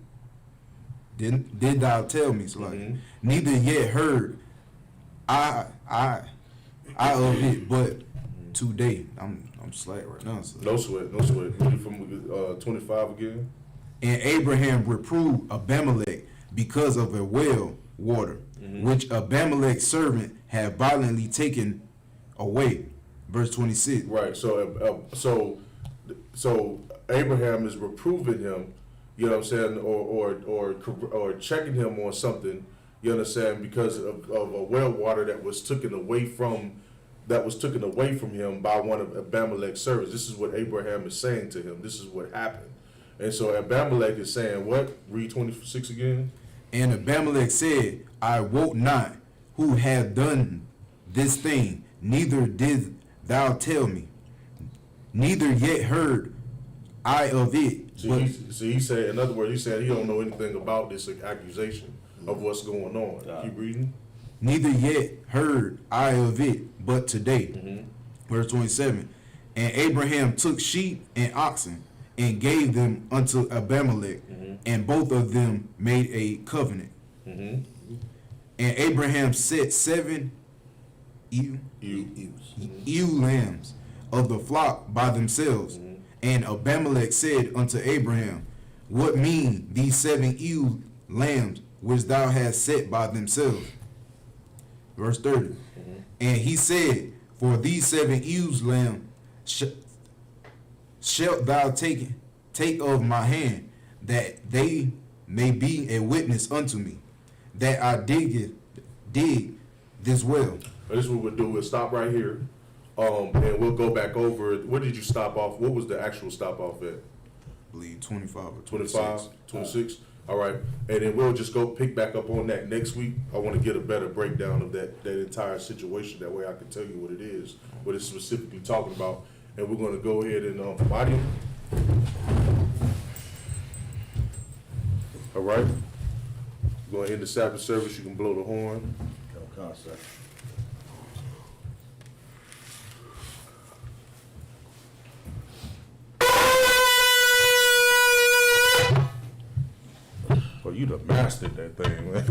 B: Did thou tell me? So like, neither yet heard I of it, but today I'm slack right now. So.
A: No sweat. Read from 25 again.
B: And Abraham reproved Abimelech because of a well water, which Abimelech's servant had violently taken away. Verse 26.
A: Right. So Abraham is reproving him. You know what I'm saying, or checking him on something. You understand, because of a well water that was taken away from him by one of Abimelech's servants. This is what Abraham is saying to him. This is what happened. And so Abimelech is saying what? Read 26 again.
B: And Abimelech said, I wot not who hath done this thing, neither did thou tell me, neither yet heard I of it.
A: He said, in other words, he said he don't know anything about this accusation of what's going on. Keep reading.
B: Neither yet heard I of it, but today. Verse 27. And Abraham took sheep and oxen and gave them unto Abimelech, and both of them made a covenant. And Abraham set 7 ewe lambs of the flock by themselves. And Abimelech said unto Abraham, what mean these 7 ewe lambs which thou hast set by themselves? Verse 30. And he said, for these 7 ewe lambs shalt thou take of my hand, that they may be a witness unto me, that I dig this well.
A: This is what we'll do. We'll stop right here, and we'll go back over. Where did you stop off? What was the actual stop off at?
B: I believe 25 or
A: 25, 26. All right, and then we'll just go pick back up on that next week. I want to get a better breakdown of that entire situation. That way I can tell you what it is, what it's specifically talking about. And we're going to go ahead and body him. All right. We're going to end the Sabbath service. You can blow the horn. Well, you done mastered that thing, man.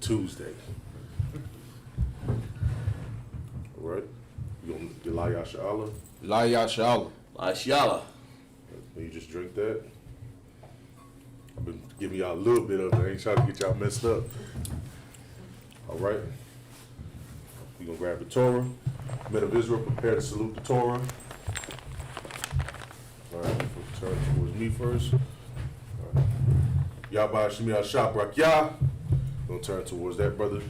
A: Tuesday. All right. You gonna get La Yasha
D: La Yashala.
F: Ashala.
A: You just drink that. I've been giving y'all a little bit of it. I ain't trying to get y'all messed up. All right. We gonna grab the Torah. Men of Israel, prepare to salute the Torah. All right. Turn towards me first. All right. Yahba Shemi Al-Shabrak Yah. Gonna turn towards that brother.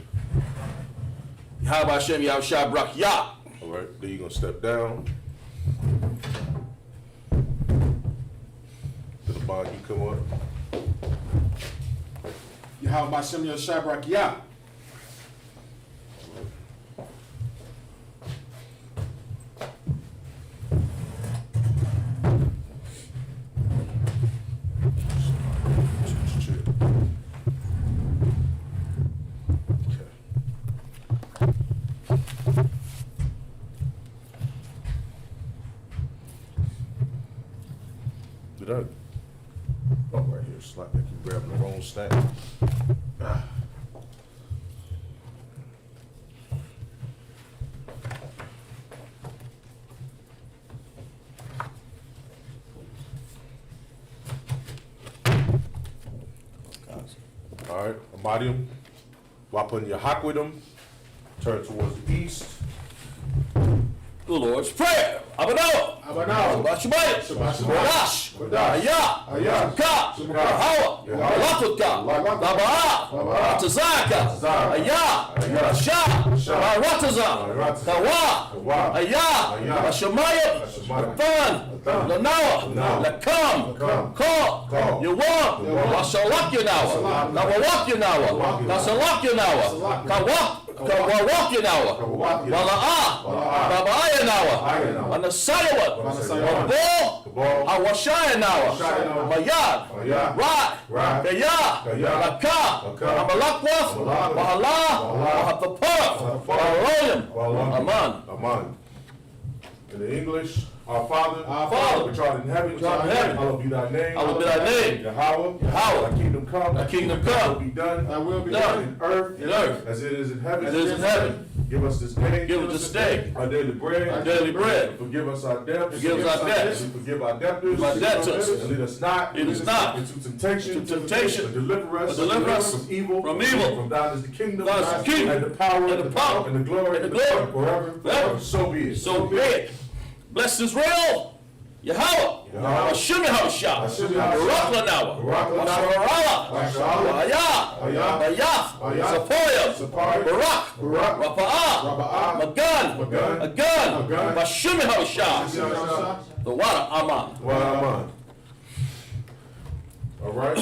F: Yahweh Hashem Yahweh Shabrak Yah.
A: All right. Then you're gonna step down. Bond, you come on.
B: Yahweh Bashem Yashai Barakia.
A: Did I? Oh, right here. It's like you grabbing the wrong stack. Ah. All right, Amadium, Wapan Yahakwidim, turn towards the east.
F: The Lord's Prayer. Abanoah.
E: Abanoah.
F: Shabbat Shemayim. Radash. Ayah.
E: Ayah.
F: Ka. Yahweh. Latutka. Laba'ah. Ratazaka. Ayah. Rasha. Ratazah. Kawa. Ayah. Shemayim. Nathan. Lanoah. Lakam. Ka. Yawam. Lashalak Yanawa. Nawawak Yanawa. Nasalak Yanawa. Kawak. Kawawak Yanawa. Wala'ah. Baba'ah Yanawa. Anasayawat. Wabo. Awashaya Yanawa. Mayad. Rat. Kaya. Laka. Amalakwaf. Wahala. Wahapapara. Waroyam. Aman.
A: Aman. In the English, our
F: Father,
A: which art in heaven, hallowed be thy name.
F: Hallowed be thy name.
A: Yahweh,
F: Yahweh.
A: thy kingdom come.
F: Thy kingdom come.
A: Will be done.
E: Thy will be
F: Done.
A: In earth,
F: As
A: it is in heaven.
F: As it is in heaven.
A: Give us this day.
F: Give us this day
A: our daily bread.
F: our daily bread.
A: Forgive us our debts.
F: Forgive us our debts.
A: And forgive our debtors.
F: Our debtors.
A: And lead us not.
F: Lead us not
A: into temptation.
F: into temptation.
A: But deliver us.
F: But deliver us
A: from evil.
F: from evil.
A: From thine is the kingdom.
F: Thine is the kingdom.
A: And the power.
F: And the power.
A: And the glory.
F: And the glory.
A: Forever.
F: Forever.
A: So be it.
F: So be it. Bless Israel. Yahweh. Hashem Yahushua.
A: Hashem Yahushua.
F: Barak Lanawa.
A: Barak Lanawa.
F: Washarala. Ayah. Bayaf. Sephoriah. Barak. Rapa'ah. Magan. Agan. Hashem Yahushua. The water. Aman.
A: Well, Aman. All right.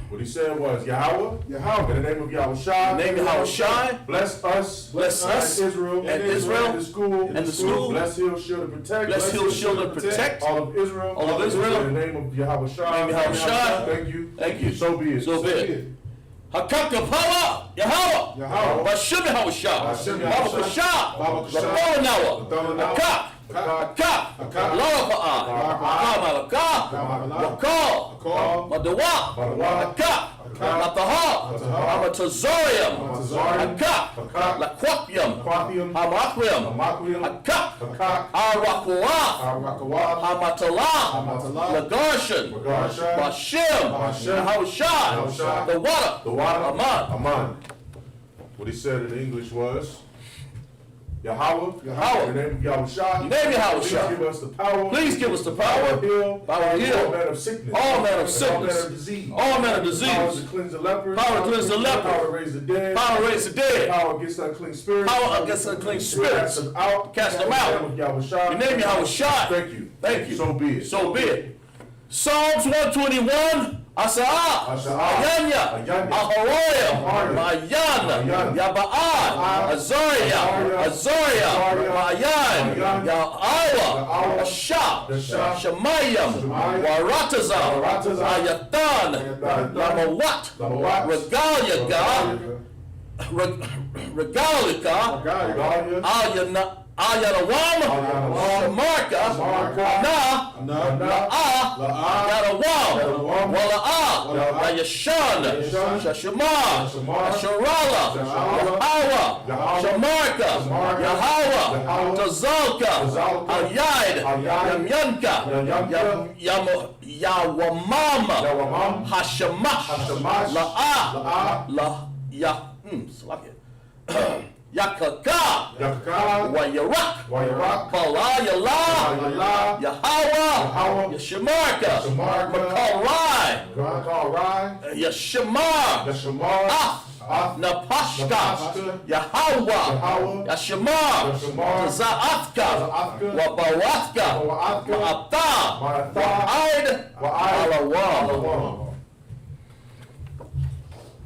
A: What he said was Yahweh. In the name of Yahushua.
F: Name Yahushua.
A: Bless us.
F: Bless us.
A: And Israel.
F: And Israel.
A: And the school.
F: And the school.
A: Bless Hill, shield, and protect.
F: Bless Hill, shield, and protect.
A: All of Israel.
F: All of Israel.
A: In the name of Yahushua.
F: Name Yahushua.
A: Thank you.
F: Thank you.
A: So be it.
F: So be it. Hakaka power. Yahweh. Hashem Yahushua.
A: Hashem
F: Baba
A: Yahushua.
F: Kasha. Rabbanawa. Akak. Akak. Larafa'ah. Wakal. Madawa. Akak. Lataha. Amatazorium. Akak. Laquapium. Hamaquium. Akak. Arakwah. Hamatala. Lagarshan. Bashim. Yahushua. The water. Aman.
A: Aman. What he said in English was Yahweh. In the name of Yahushua.
F: Name Yahushua.
A: Please give us the power.
F: Please give us the power. Power to heal.
A: All manner of sickness.
F: All manner of sickness.
A: All manner of disease.
F: All manner of disease.
A: Power to cleanse the lepers.
F: Power to cleanse the lepers.
A: Power to raise the dead.
F: Power to raise the dead.
A: Power against unclean spirits.
F: Power against unclean spirits.
A: Cast them out.
F: Cast them out.
A: In the name of Yahushua.
F: Your name Yahushua.
A: Thank you.
F: Thank you.
A: So be it.
F: So be it. Psalms 121. Asa'ah. Ayanya. Ahoroyam. Mayan. Yaba'ah. Azariah. Mayan. Ya'awa. Asha. Shemayim. Waratazah. Ayatan. Lamawat. Regalika. Ayarawam, Shamarka, Yarawam, Wala'ah, Yashan, Shashama, Asharala, Yahawa, Shamarka, Yahawa, Tazalka, Ayad, Yamyanka, Yawamama, Hashamash, La'ah, Yakaka,
A: Yakaka,
F: Wayarak,
A: Wayarak,
F: Bala Yala,
A: Yala,
F: Yahweh,
A: Yahweh,
F: Yashamarka,
A: Shamarka,
F: Makarai,
A: Makarai,
F: Yashamar,
A: Yashamar,
F: Ah, Napashka,
A: Napashka,
F: Yahweh,
A: Yahweh,
F: Yashamar,
A: Yashamar,
F: Zaatka,
A: Zaatka,
F: Wabawatka,
A: Wabawatka,
F: Ma'ata,
A: Ma'ata,
F: Wa'aid,
A: Wa'aid,
F: Alawa.
A: Alawa.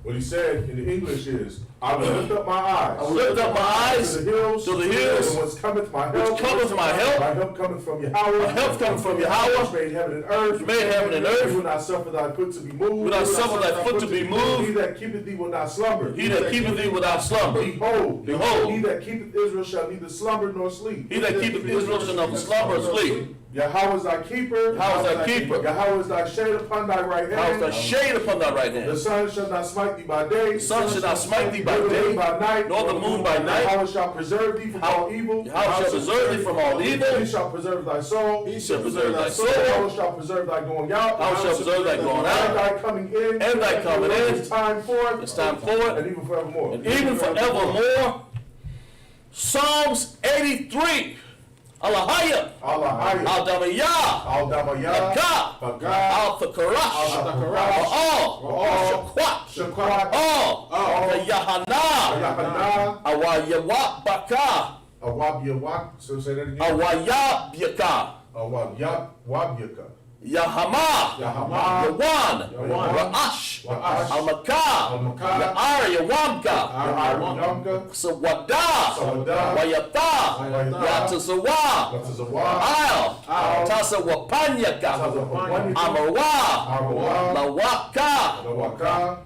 A: What he said in the English is, I will lift up my eyes.
F: I will lift up my eyes
A: to the hills,
F: to the hills,
A: and whence cometh my help.
F: which cometh my help.
A: My help cometh from Yahweh.
F: My help cometh from Yahweh.
A: Which made heaven and earth.
F: Which made heaven and earth.
A: He will not suffer thy foot to be moved.
F: Will not suffer thy foot to be moved.
A: He that keepeth thee will not slumber.
F: He that keepeth thee without slumber.
A: Behold,
F: Behold.
A: he that keepeth Israel shall neither slumber nor sleep.
F: He that keepeth Israel shall neither slumber nor sleep.
A: Yahweh is thy keeper.
F: Yahweh is thy keeper.
A: Yahweh is thy shade upon thy right
F: How is
A: hand.
F: thy shade upon thy right
A: The
F: hand?
A: sun shall not smite thee by day.
F: The sun shall not smite thee by
A: nor the
F: day,
A: moon by night,
F: nor the moon by night.
A: Yahweh shall preserve thee from all evil.
F: Yahweh shall preserve thee from all evil.
A: He shall preserve thy soul.
F: He shall preserve thy soul.
A: Yahweh shall preserve thy going out.
F: Thou shalt preserve thy going out.
A: And thy coming in.
F: And thy coming in.
A: It's time forth.
F: It's time forth.
A: And even forevermore.
F: And even forevermore. Psalms 83. Alahaya.
A: Allahayah.
F: Al-Damayah.
A: Al-Damayah.
F: Haggah.
A: Haggah.
F: Al-Thakarash.
A: Al-Thakarash.
F: All. Shaquat.
A: Shaquat.
F: All. Yahana.
A: Yahana.
F: Awayawat Baka.
A: Awabyawak. So say that again.
F: Awayabyaka.
A: Wabyaka.
F: Yahama.
A: Yahama.
F: Yawan.
A: Yawan.
F: Ra'ash.
A: Ra'ash.
F: Al-Makah.
A: Al-Makah.
F: Ya'ar Yawamka.
A: Yamka.
F: Sawada.
A: Sawada.
F: Wayata.
A: Wayata.
F: Yatazawa.
A: Yatazawa.
F: Al.
A: Al.
F: Tasa Wapanyaka.
A: Tazawapanyaka.
F: Amawa.
A: Amawa.
F: Lawaka.
A: Lawaka.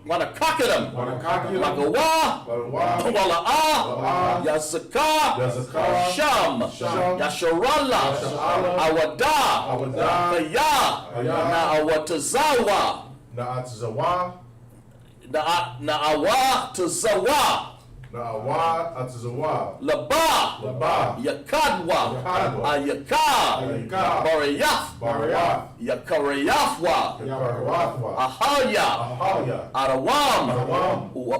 F: Wanakakaram.
A: Wanakakilam.
F: Magawa.
A: Walawa.
F: Wala'a.
A: Wala'a.
F: Yazaka.
A: Yazaka.
F: Sham.
A: Sham.
F: Yasharala.
A: Yasharala.
F: Awada.
A: Awada.
F: Kaya.
A: Kaya.
F: Naawatazawa.
A: Naatazawa.
F: Naawatazawa.
A: Naawa. Atazawa.
F: Laba.
A: Laba.
F: Yakadwa.
A: Yakadwa.
F: Ayaka.
A: Ayaka.
F: Bariyaf.
A: Bariyaf.
F: Yakariyafwa.
A: Yakarwatwa.
F: Ahaya.
A: Ahaya.
F: Arawam.
A: Arawam.
F: Wa.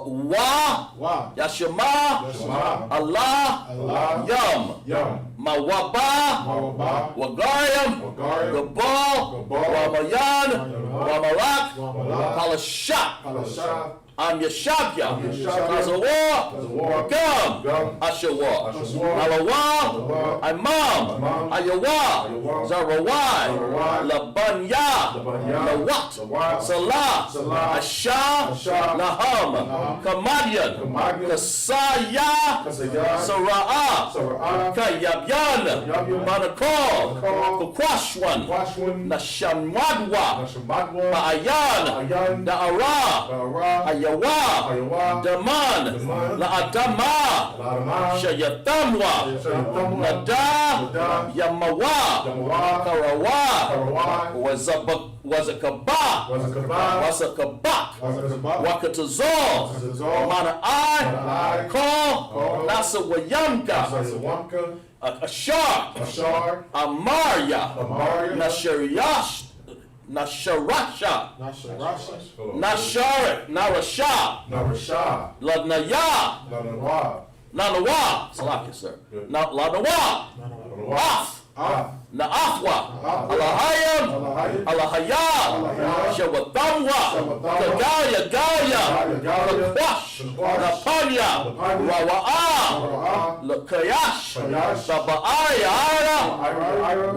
E: Wow.
F: Yashama.
A: Yashma.
F: Allah.
A: Allah.
F: Yum.
A: Yum.
F: Mawaba.
A: Mawaba.
F: Wagariam.
A: Wagariam.
F: Gabal.
A: Gabal.
F: Ramayan.
A: Ramayan.
F: Ramarak.
A: Ramarak.
F: Palashak.
A: Palasha.
F: Am Yashabya.
A: Am Yashabya.
F: Kazawa.
A: Kazawa.
F: Gum.
A: Gum.
F: Ashawa.
A: Ashawa.
F: Alawa.
A: Alawa.
F: Imam.
A: Imam.
F: Ayawa.
A: Ayawa.
F: Zarawai.
A: Zarawai.
F: Labanya.
A: Labanya.
F: Lawat.
A: Lawat.
F: Salah.
A: Salah.
F: Asha.
A: Asha.
F: Laham.
A: Laham.
F: Kamadian.
A: Kamadian.
F: Kasaya.
A: Kasaya.
F: Sara'a.
A: Sara'a.
F: Kayabyan.
A: Kayabyan.
F: Manakol.
A: Manakol.
F: Kukwashwan.
A: Washwan.
F: Nashamadwa.
A: Nashamadwa.
F: Paayan.
A: Paayan.
F: Da'ara.
A: Da'ara.
F: Ayawa.
A: Ayawa.
F: Daman.
A: Daman.
F: La'adama.
A: La'adama.
F: Shayatamwa.
A: Shayatamwa.
F: Nada.
A: Nada.
F: Yamawa.
A: Yamawa.
F: Karawa.
A: Karawa.
F: Wazakaba.
A: Wazakaba.
F: Wasakabak.
A: Wazakaba.
F: Wakatazol.
A: Wakatazol.
F: Mana
A: Mana I.
F: Call. Nasa Wayamka.
A: Sasawamka.
F: Ashar.
A: Ashar.
F: Amaria.
A: Amaria.
F: Nashariyash. Nasharasha.
E: Nasha.
F: Nashar. Narasha.
A: Narasha.
F: Ladnaya.
A: Lanawa.
F: Nanawa. Salaki, sir.
A: Good.
F: Lanawa.
A: Lanawa.
F: Af.
A: Ah.
F: Naafwa.
A: Naafwa.
F: Alahayam.
A: Alahayam.
F: Alahaya.
A: Alahaya.
F: Shawatamwa.
A: Shawatamwa.
F: Kagaya.
A: Gaya.
F: Kakwash.
A: Kakwash.
F: Napanya.
A: Napanya.
F: Rawa'a.
A: Rawa'a.
F: Kayash.
A: Kayash.
F: Tabaaya.
A: Ira.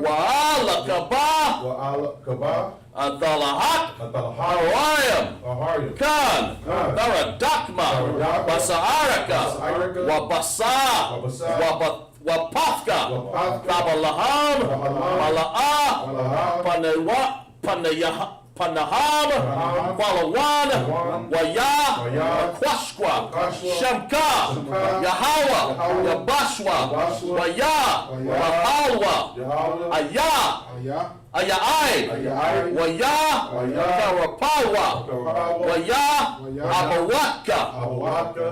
F: Wa'ala kaba.
A: Wa'ala kaba.
F: Atalahat.
A: Atalahar.
F: Arayam.
A: Aharyam.
F: Kan.
A: Kan.
F: Daradakma.
A: Daradakma.
F: Basaaraka.
A: Basaaraka.
F: Wabasa.
A: Wabasa.
F: Wapafka.
A: Wapafka.
F: Kabalaham.
A: Kabalaham.
F: Mala'a.
A: Malaha.
F: Panaham.
A: Panaham.
F: Walawan.
A: Walawan.
F: Waya.
A: Waya.
F: Kwashkwa.
A: Kwashkwa.
F: Shamka.
A: Shamka.
F: Yahawa.
A: Yahawa.
F: Yabashwa.
A: Yabashwa.
F: Waya.
A: Waya.
F: Wahalwa.
A: Yahweh.
F: Aya.
E: Aya.
F: Ayaai.
A: Ayai.
F: Waya.
A: Waya.
F: Karapawa.
A: Karapawa.
F: Waya.
E: Waya.
F: Abawatka.
A: Awaka.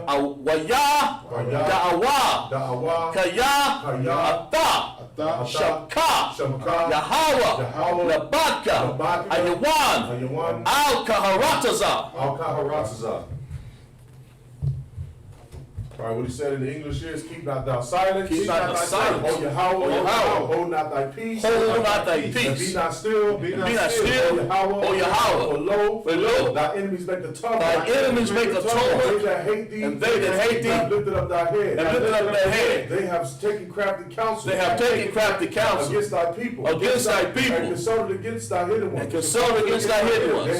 F: Waya.
A: Waya.
F: Da'awa.
A: Da'awa.
F: Kaya.
A: Kaya.
F: Ata.
E: Ata.
F: Shamka.
A: Shamka.
F: Yahawa.
A: Yahweh.
F: Labaka.
A: Labaka.
F: Ayawan.
A: Ayawan.
F: Al Kaharataza.
A: Al-Kaharataza. All right, what he said in the English is, keep not thou silent.
F: Keep not thou silent.
A: O Yahweh,
F: O Yahweh.
A: hold not thy peace.
F: Hold not thy
A: And
F: peace.
A: be not still.
F: Be not still. O Yahweh.
A: For lo, thy enemies make a tumult.
F: Thy enemies make a tumult.
A: They that hate thee.
F: And they that hate thee
A: have lifted up thy head.
F: have lifted up their head.
A: They have taken crafty counsel.
F: They have taken crafty counsel
A: against thy people.
F: against thy people.
A: And consulted against thy hidden ones.
F: And consulted against thy hidden ones.
A: They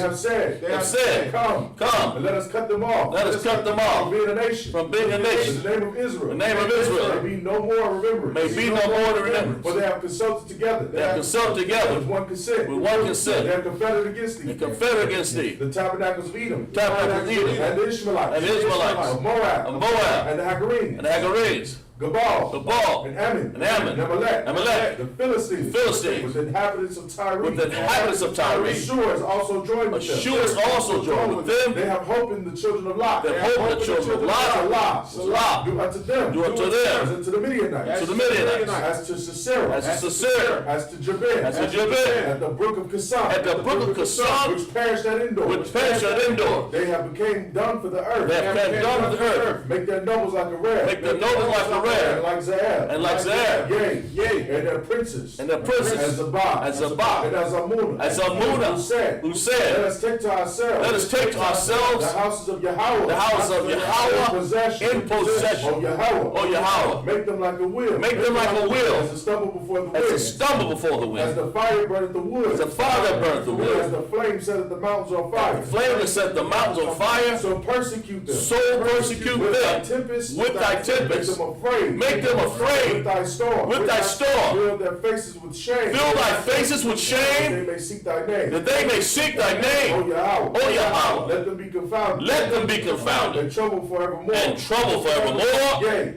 A: have said,
F: Come,
A: and let us cut them off.
F: Let us cut them off
A: from being a nation.
F: from being a nation.
A: In the name of Israel.
F: The name of Israel.
A: May be no more remembrance.
F: May be no more to remembrance.
A: For they have consulted together.
F: They have consulted together
A: with one consent.
F: with one consent.
A: They have confederate against thee.
F: and confederate against thee.
A: The tabernacles of Edom.
F: Tabernacles of Edom.
A: And the Ishmaelites.
F: And the Ishmaelites.
A: Of Moab.
F: Of Moab.
A: And the Hagarenes.
F: And the Hagarenes.
A: Gabal.
F: Gabal.
A: And Ammon.
F: And Ammon.
A: And Amalek.
F: Amalek.
A: The Philistines.
F: Philistines.
A: With the inhabitants of Tyre.
F: With the inhabitants of Tyre.
A: Ashur is also joined with them.
F: Ashur is also joined with them.
A: They have hope in the children of Lot.
F: They have hope in the children of Lot.
A: Salah. Do unto them.
F: Do unto them.
A: And to the Midianites.
F: To the Midianites.
A: As to Sisera.
F: As to Sisera.
A: As to Jabin.
F: As to Jabin.
A: At the brook of Kasam.
F: At the brook of Kasam.
A: Which perished at Endor.
F: Which perished at Endor.
A: They have became done for the earth.
F: They have become done for the earth.
A: Make their nobles like a red.
F: Make their nobles like a red.
A: And like Zael.
F: And like Zael.
A: Yea. And their princes.
F: And their princes.
A: As Zabah.
F: As Zabah.
A: And as Amunah.
F: As Amunah.
A: Who
F: Who
A: let
F: said,
A: us take to ourselves.
F: Let us take to ourselves
A: the houses of Yahweh.
F: the house of Yahweh
A: in
F: in possession.
A: O Yahweh.
F: O Yahweh.
A: Make them like a wheel.
F: Make them like a wheel.
A: As a stumble before the
F: As
A: wind.
F: a stumble before the
A: As
F: wind.
A: the fire burneth the wood.
F: As the fire that burneth the wood.
A: As the flame setteth the mountains on fire.
F: The flame that set the mountains on fire.
A: So persecute them.
F: So persecute
A: with
F: them.
A: Thy tempest.
F: With thy tempest.
A: Make them afraid.
F: Make them afraid.
A: With thy storm.
F: With thy storm.
A: Fill their faces with shame.
F: Fill thy faces with
A: That
F: shame.
A: they may seek thy name.
F: That they may seek thy
A: O
F: name.
A: Yahweh.
F: O Yahweh.
A: Let them be confounded.
F: Let them be confounded.
A: And trouble forevermore.
F: And trouble forevermore.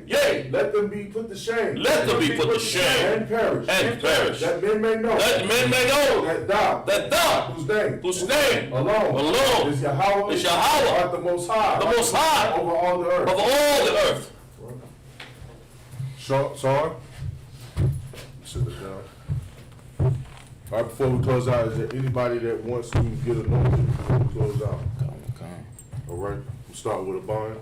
A: Yea. Let them be put to shame.
F: Let them be put to shame.
A: And perish.
F: And perish.
A: That men may know.
F: That men may know
A: That thou.
F: whose name
A: Alone. Is Yahweh.
F: Is Yahweh.
A: Art the most high.
F: The most high.
A: Over all the earth.
F: of all the earth.
A: Sorry? Sit it down. All right, before we close out, is there anybody that wants to get anointed before we close out? All right, we'll start with a bond.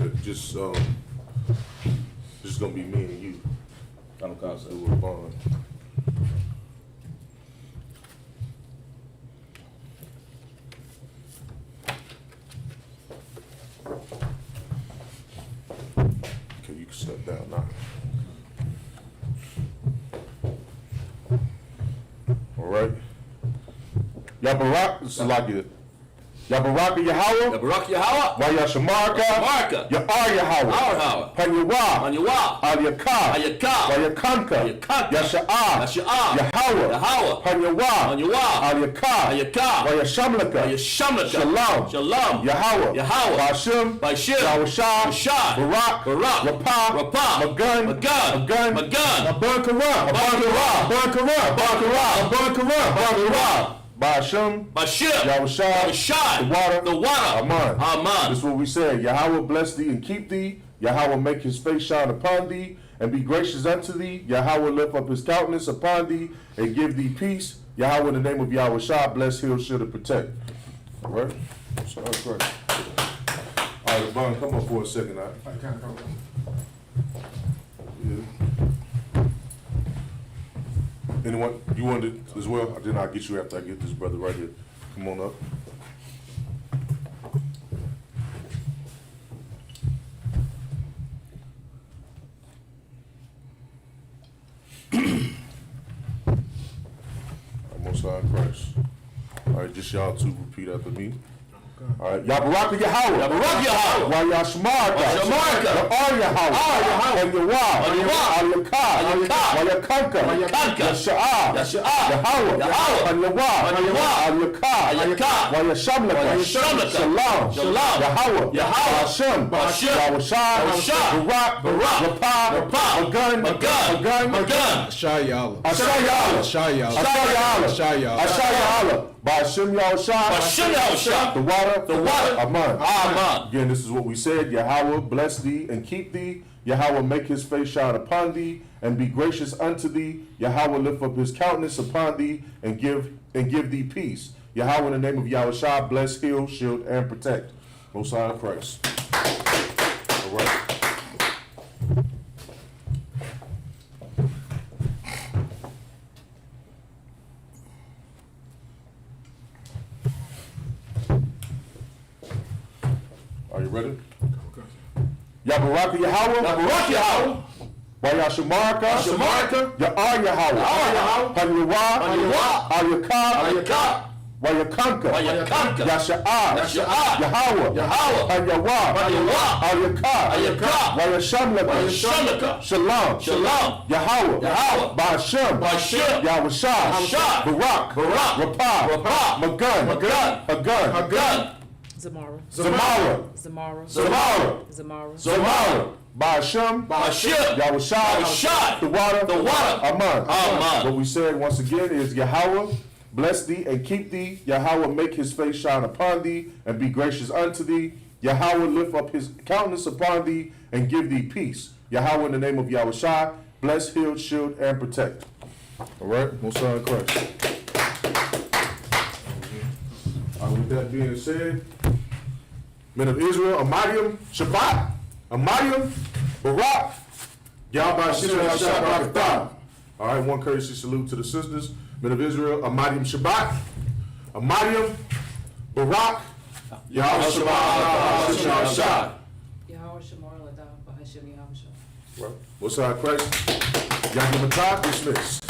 A: Okay, just gonna be me and you.
F: I'm concept.
A: Do a bond. Okay, you can step down now. All right. Yabarak, this is like it. Yabaraka Yahweh,
F: Barak Yahweh.
A: Wayashamarka,
F: Marka.
A: Ya'ar Yahweh,
F: Yahweh.
A: Panyawa,
F: Anywa.
A: Al-Yakah,
F: Ayaka.
A: Wayakanka,
F: Yakanka.
A: Yasha'ah,
F: Yasha'ah.
A: Yahweh,
F: Yahweh.
A: Panyawa,
F: Anywa.
A: Al-Yakah,
F: Ayaka.
A: Wayashamlaka,
F: Yashamlaka.
A: Shalom,
F: Shalom.
A: Yahweh,
F: Yahweh.
A: Bashim,
F: Bashim.
A: Yahweh,
F: Rashad.
A: Barak,
F: Barak.
A: Rapah,
F: Rapah.
A: Magun,
F: Magun.
A: Magun,
F: Magun.
A: Abankara,
F: Abankara.
A: Abankara,
F: Abankara.
A: Abankara, Abankara, Bashim,
F: Bashim.
A: Yahushua, the water, Aman.
F: Aman.
A: This is what we said. Yahweh bless thee and keep thee. Yahweh make his face shine upon thee and be gracious unto thee. Yahweh lift up his countenance upon thee and give thee peace. Yahweh in the name of Yahushua bless, heal, shield, and protect. All right? So that's great. All right, Bun, come up for a second. Yeah. Anyone, you wanted it as well? Then I'll get you after I get this brother right here. Come on up. Most High Christ. All right, just y'all two repeat after me. All right, Yabaraka Yahweh.
F: Yabaraka Yahweh.
A: Wayashmarka.
F: Wayashmarka.
A: Ya'ar Yahweh.
F: Anywa.
A: Al-Yakah.
F: Ayaka.
A: Wayakanka.
F: Wayakanka.
A: Yasha'ah.
F: Yasha'ah.
A: Yahweh.
F: Yahweh.
A: Anywa.
F: Anywa.
A: Al-Yakah.
F: Ayaka.
A: Wayashamlaka.
F: Wayashamlaka.
A: Shalom.
F: Shalom.
A: Yahweh.
F: Yahweh.
A: Bashim.
F: Bashim.
A: Yahushua. Barak.
F: Barak.
A: Rapah.
F: Rapah.
A: Magun.
F: Magun.
D: Ashayala.
A: Ashayala.
D: Ashayala.
A: Ashayala.
D: Ashayala.
A: Ashayala. Bashim Yahushua.
F: Bashim Yahushua.
A: The water water. Aman.
F: Aman.
A: Again, this is what we said. Yahweh bless thee and keep thee. Yahweh make his face shine upon thee and be gracious unto thee. Yahweh lift up his countenance upon thee and give thee peace. Yahweh, in the name of Yahushua, bless, heal, shield, and protect. Most High in Christ. All right. Are you ready? Yabaraka Yahweh.
F: Baruch Yahweh.
A: Wayashamaraka.
F: Shamarka.
A: Ya'ar Yahweh.
F: Yahweh.
A: Hayawah.
F: Hayawah.
A: Ayakah.
F: Ayakah.
A: Wayakanka.
F: Wayakanka.
A: Yasha'ar.
F: Yasha'ar.
A: Yahweh.
F: Yahweh.
A: Hayawah.
F: Hayawah.
A: Ayakah.
F: Ayakah.
A: Wayashamlaka.
F: Wayashamlaka.
A: Shalom.
F: Shalom.
A: Yahweh.
F: Yahweh.
A: Ba'ashem.
F: Ba'ashem.
A: Yahushua.
F: Yahushua.
A: Barak.
F: Barak.
A: Rapah.
F: Rapah.
A: Magun.
F: Magun.
A: Hagun.
F: Hagun.
H: Zamara.
A: Zamara.
H: Zamara.
F: Zamara.
H: Zamara.
A: Zamara. Ba'ashem.
F: Ba'ashem.
A: Yahushua.
F: Yahushua.
A: The water.
F: The water.
A: Aman.
F: Aman.
A: What we said once again is Yahweh bless thee and keep thee. Yahweh make his face shine upon thee and be gracious unto thee. Yahweh lift up his countenance upon thee and give thee peace. Yahweh, in the name of Yahushua, bless, heal, shield, and protect. All right, Most High in Christ. With that being said, men of Israel, Amadium, Shabbat, Amadium, Barak, Yahweh Shabbat, Shabbat. All right, one courtesy salute to the sisters. Men of Israel, Amadium Shabbat, Amadium, Barak, Yahweh Shabbat, Shabbat.
H: Yahweh Shemar Ladam, Bahashim Yahweh.
A: What's our Christ? Yahweh Matah, dismissed.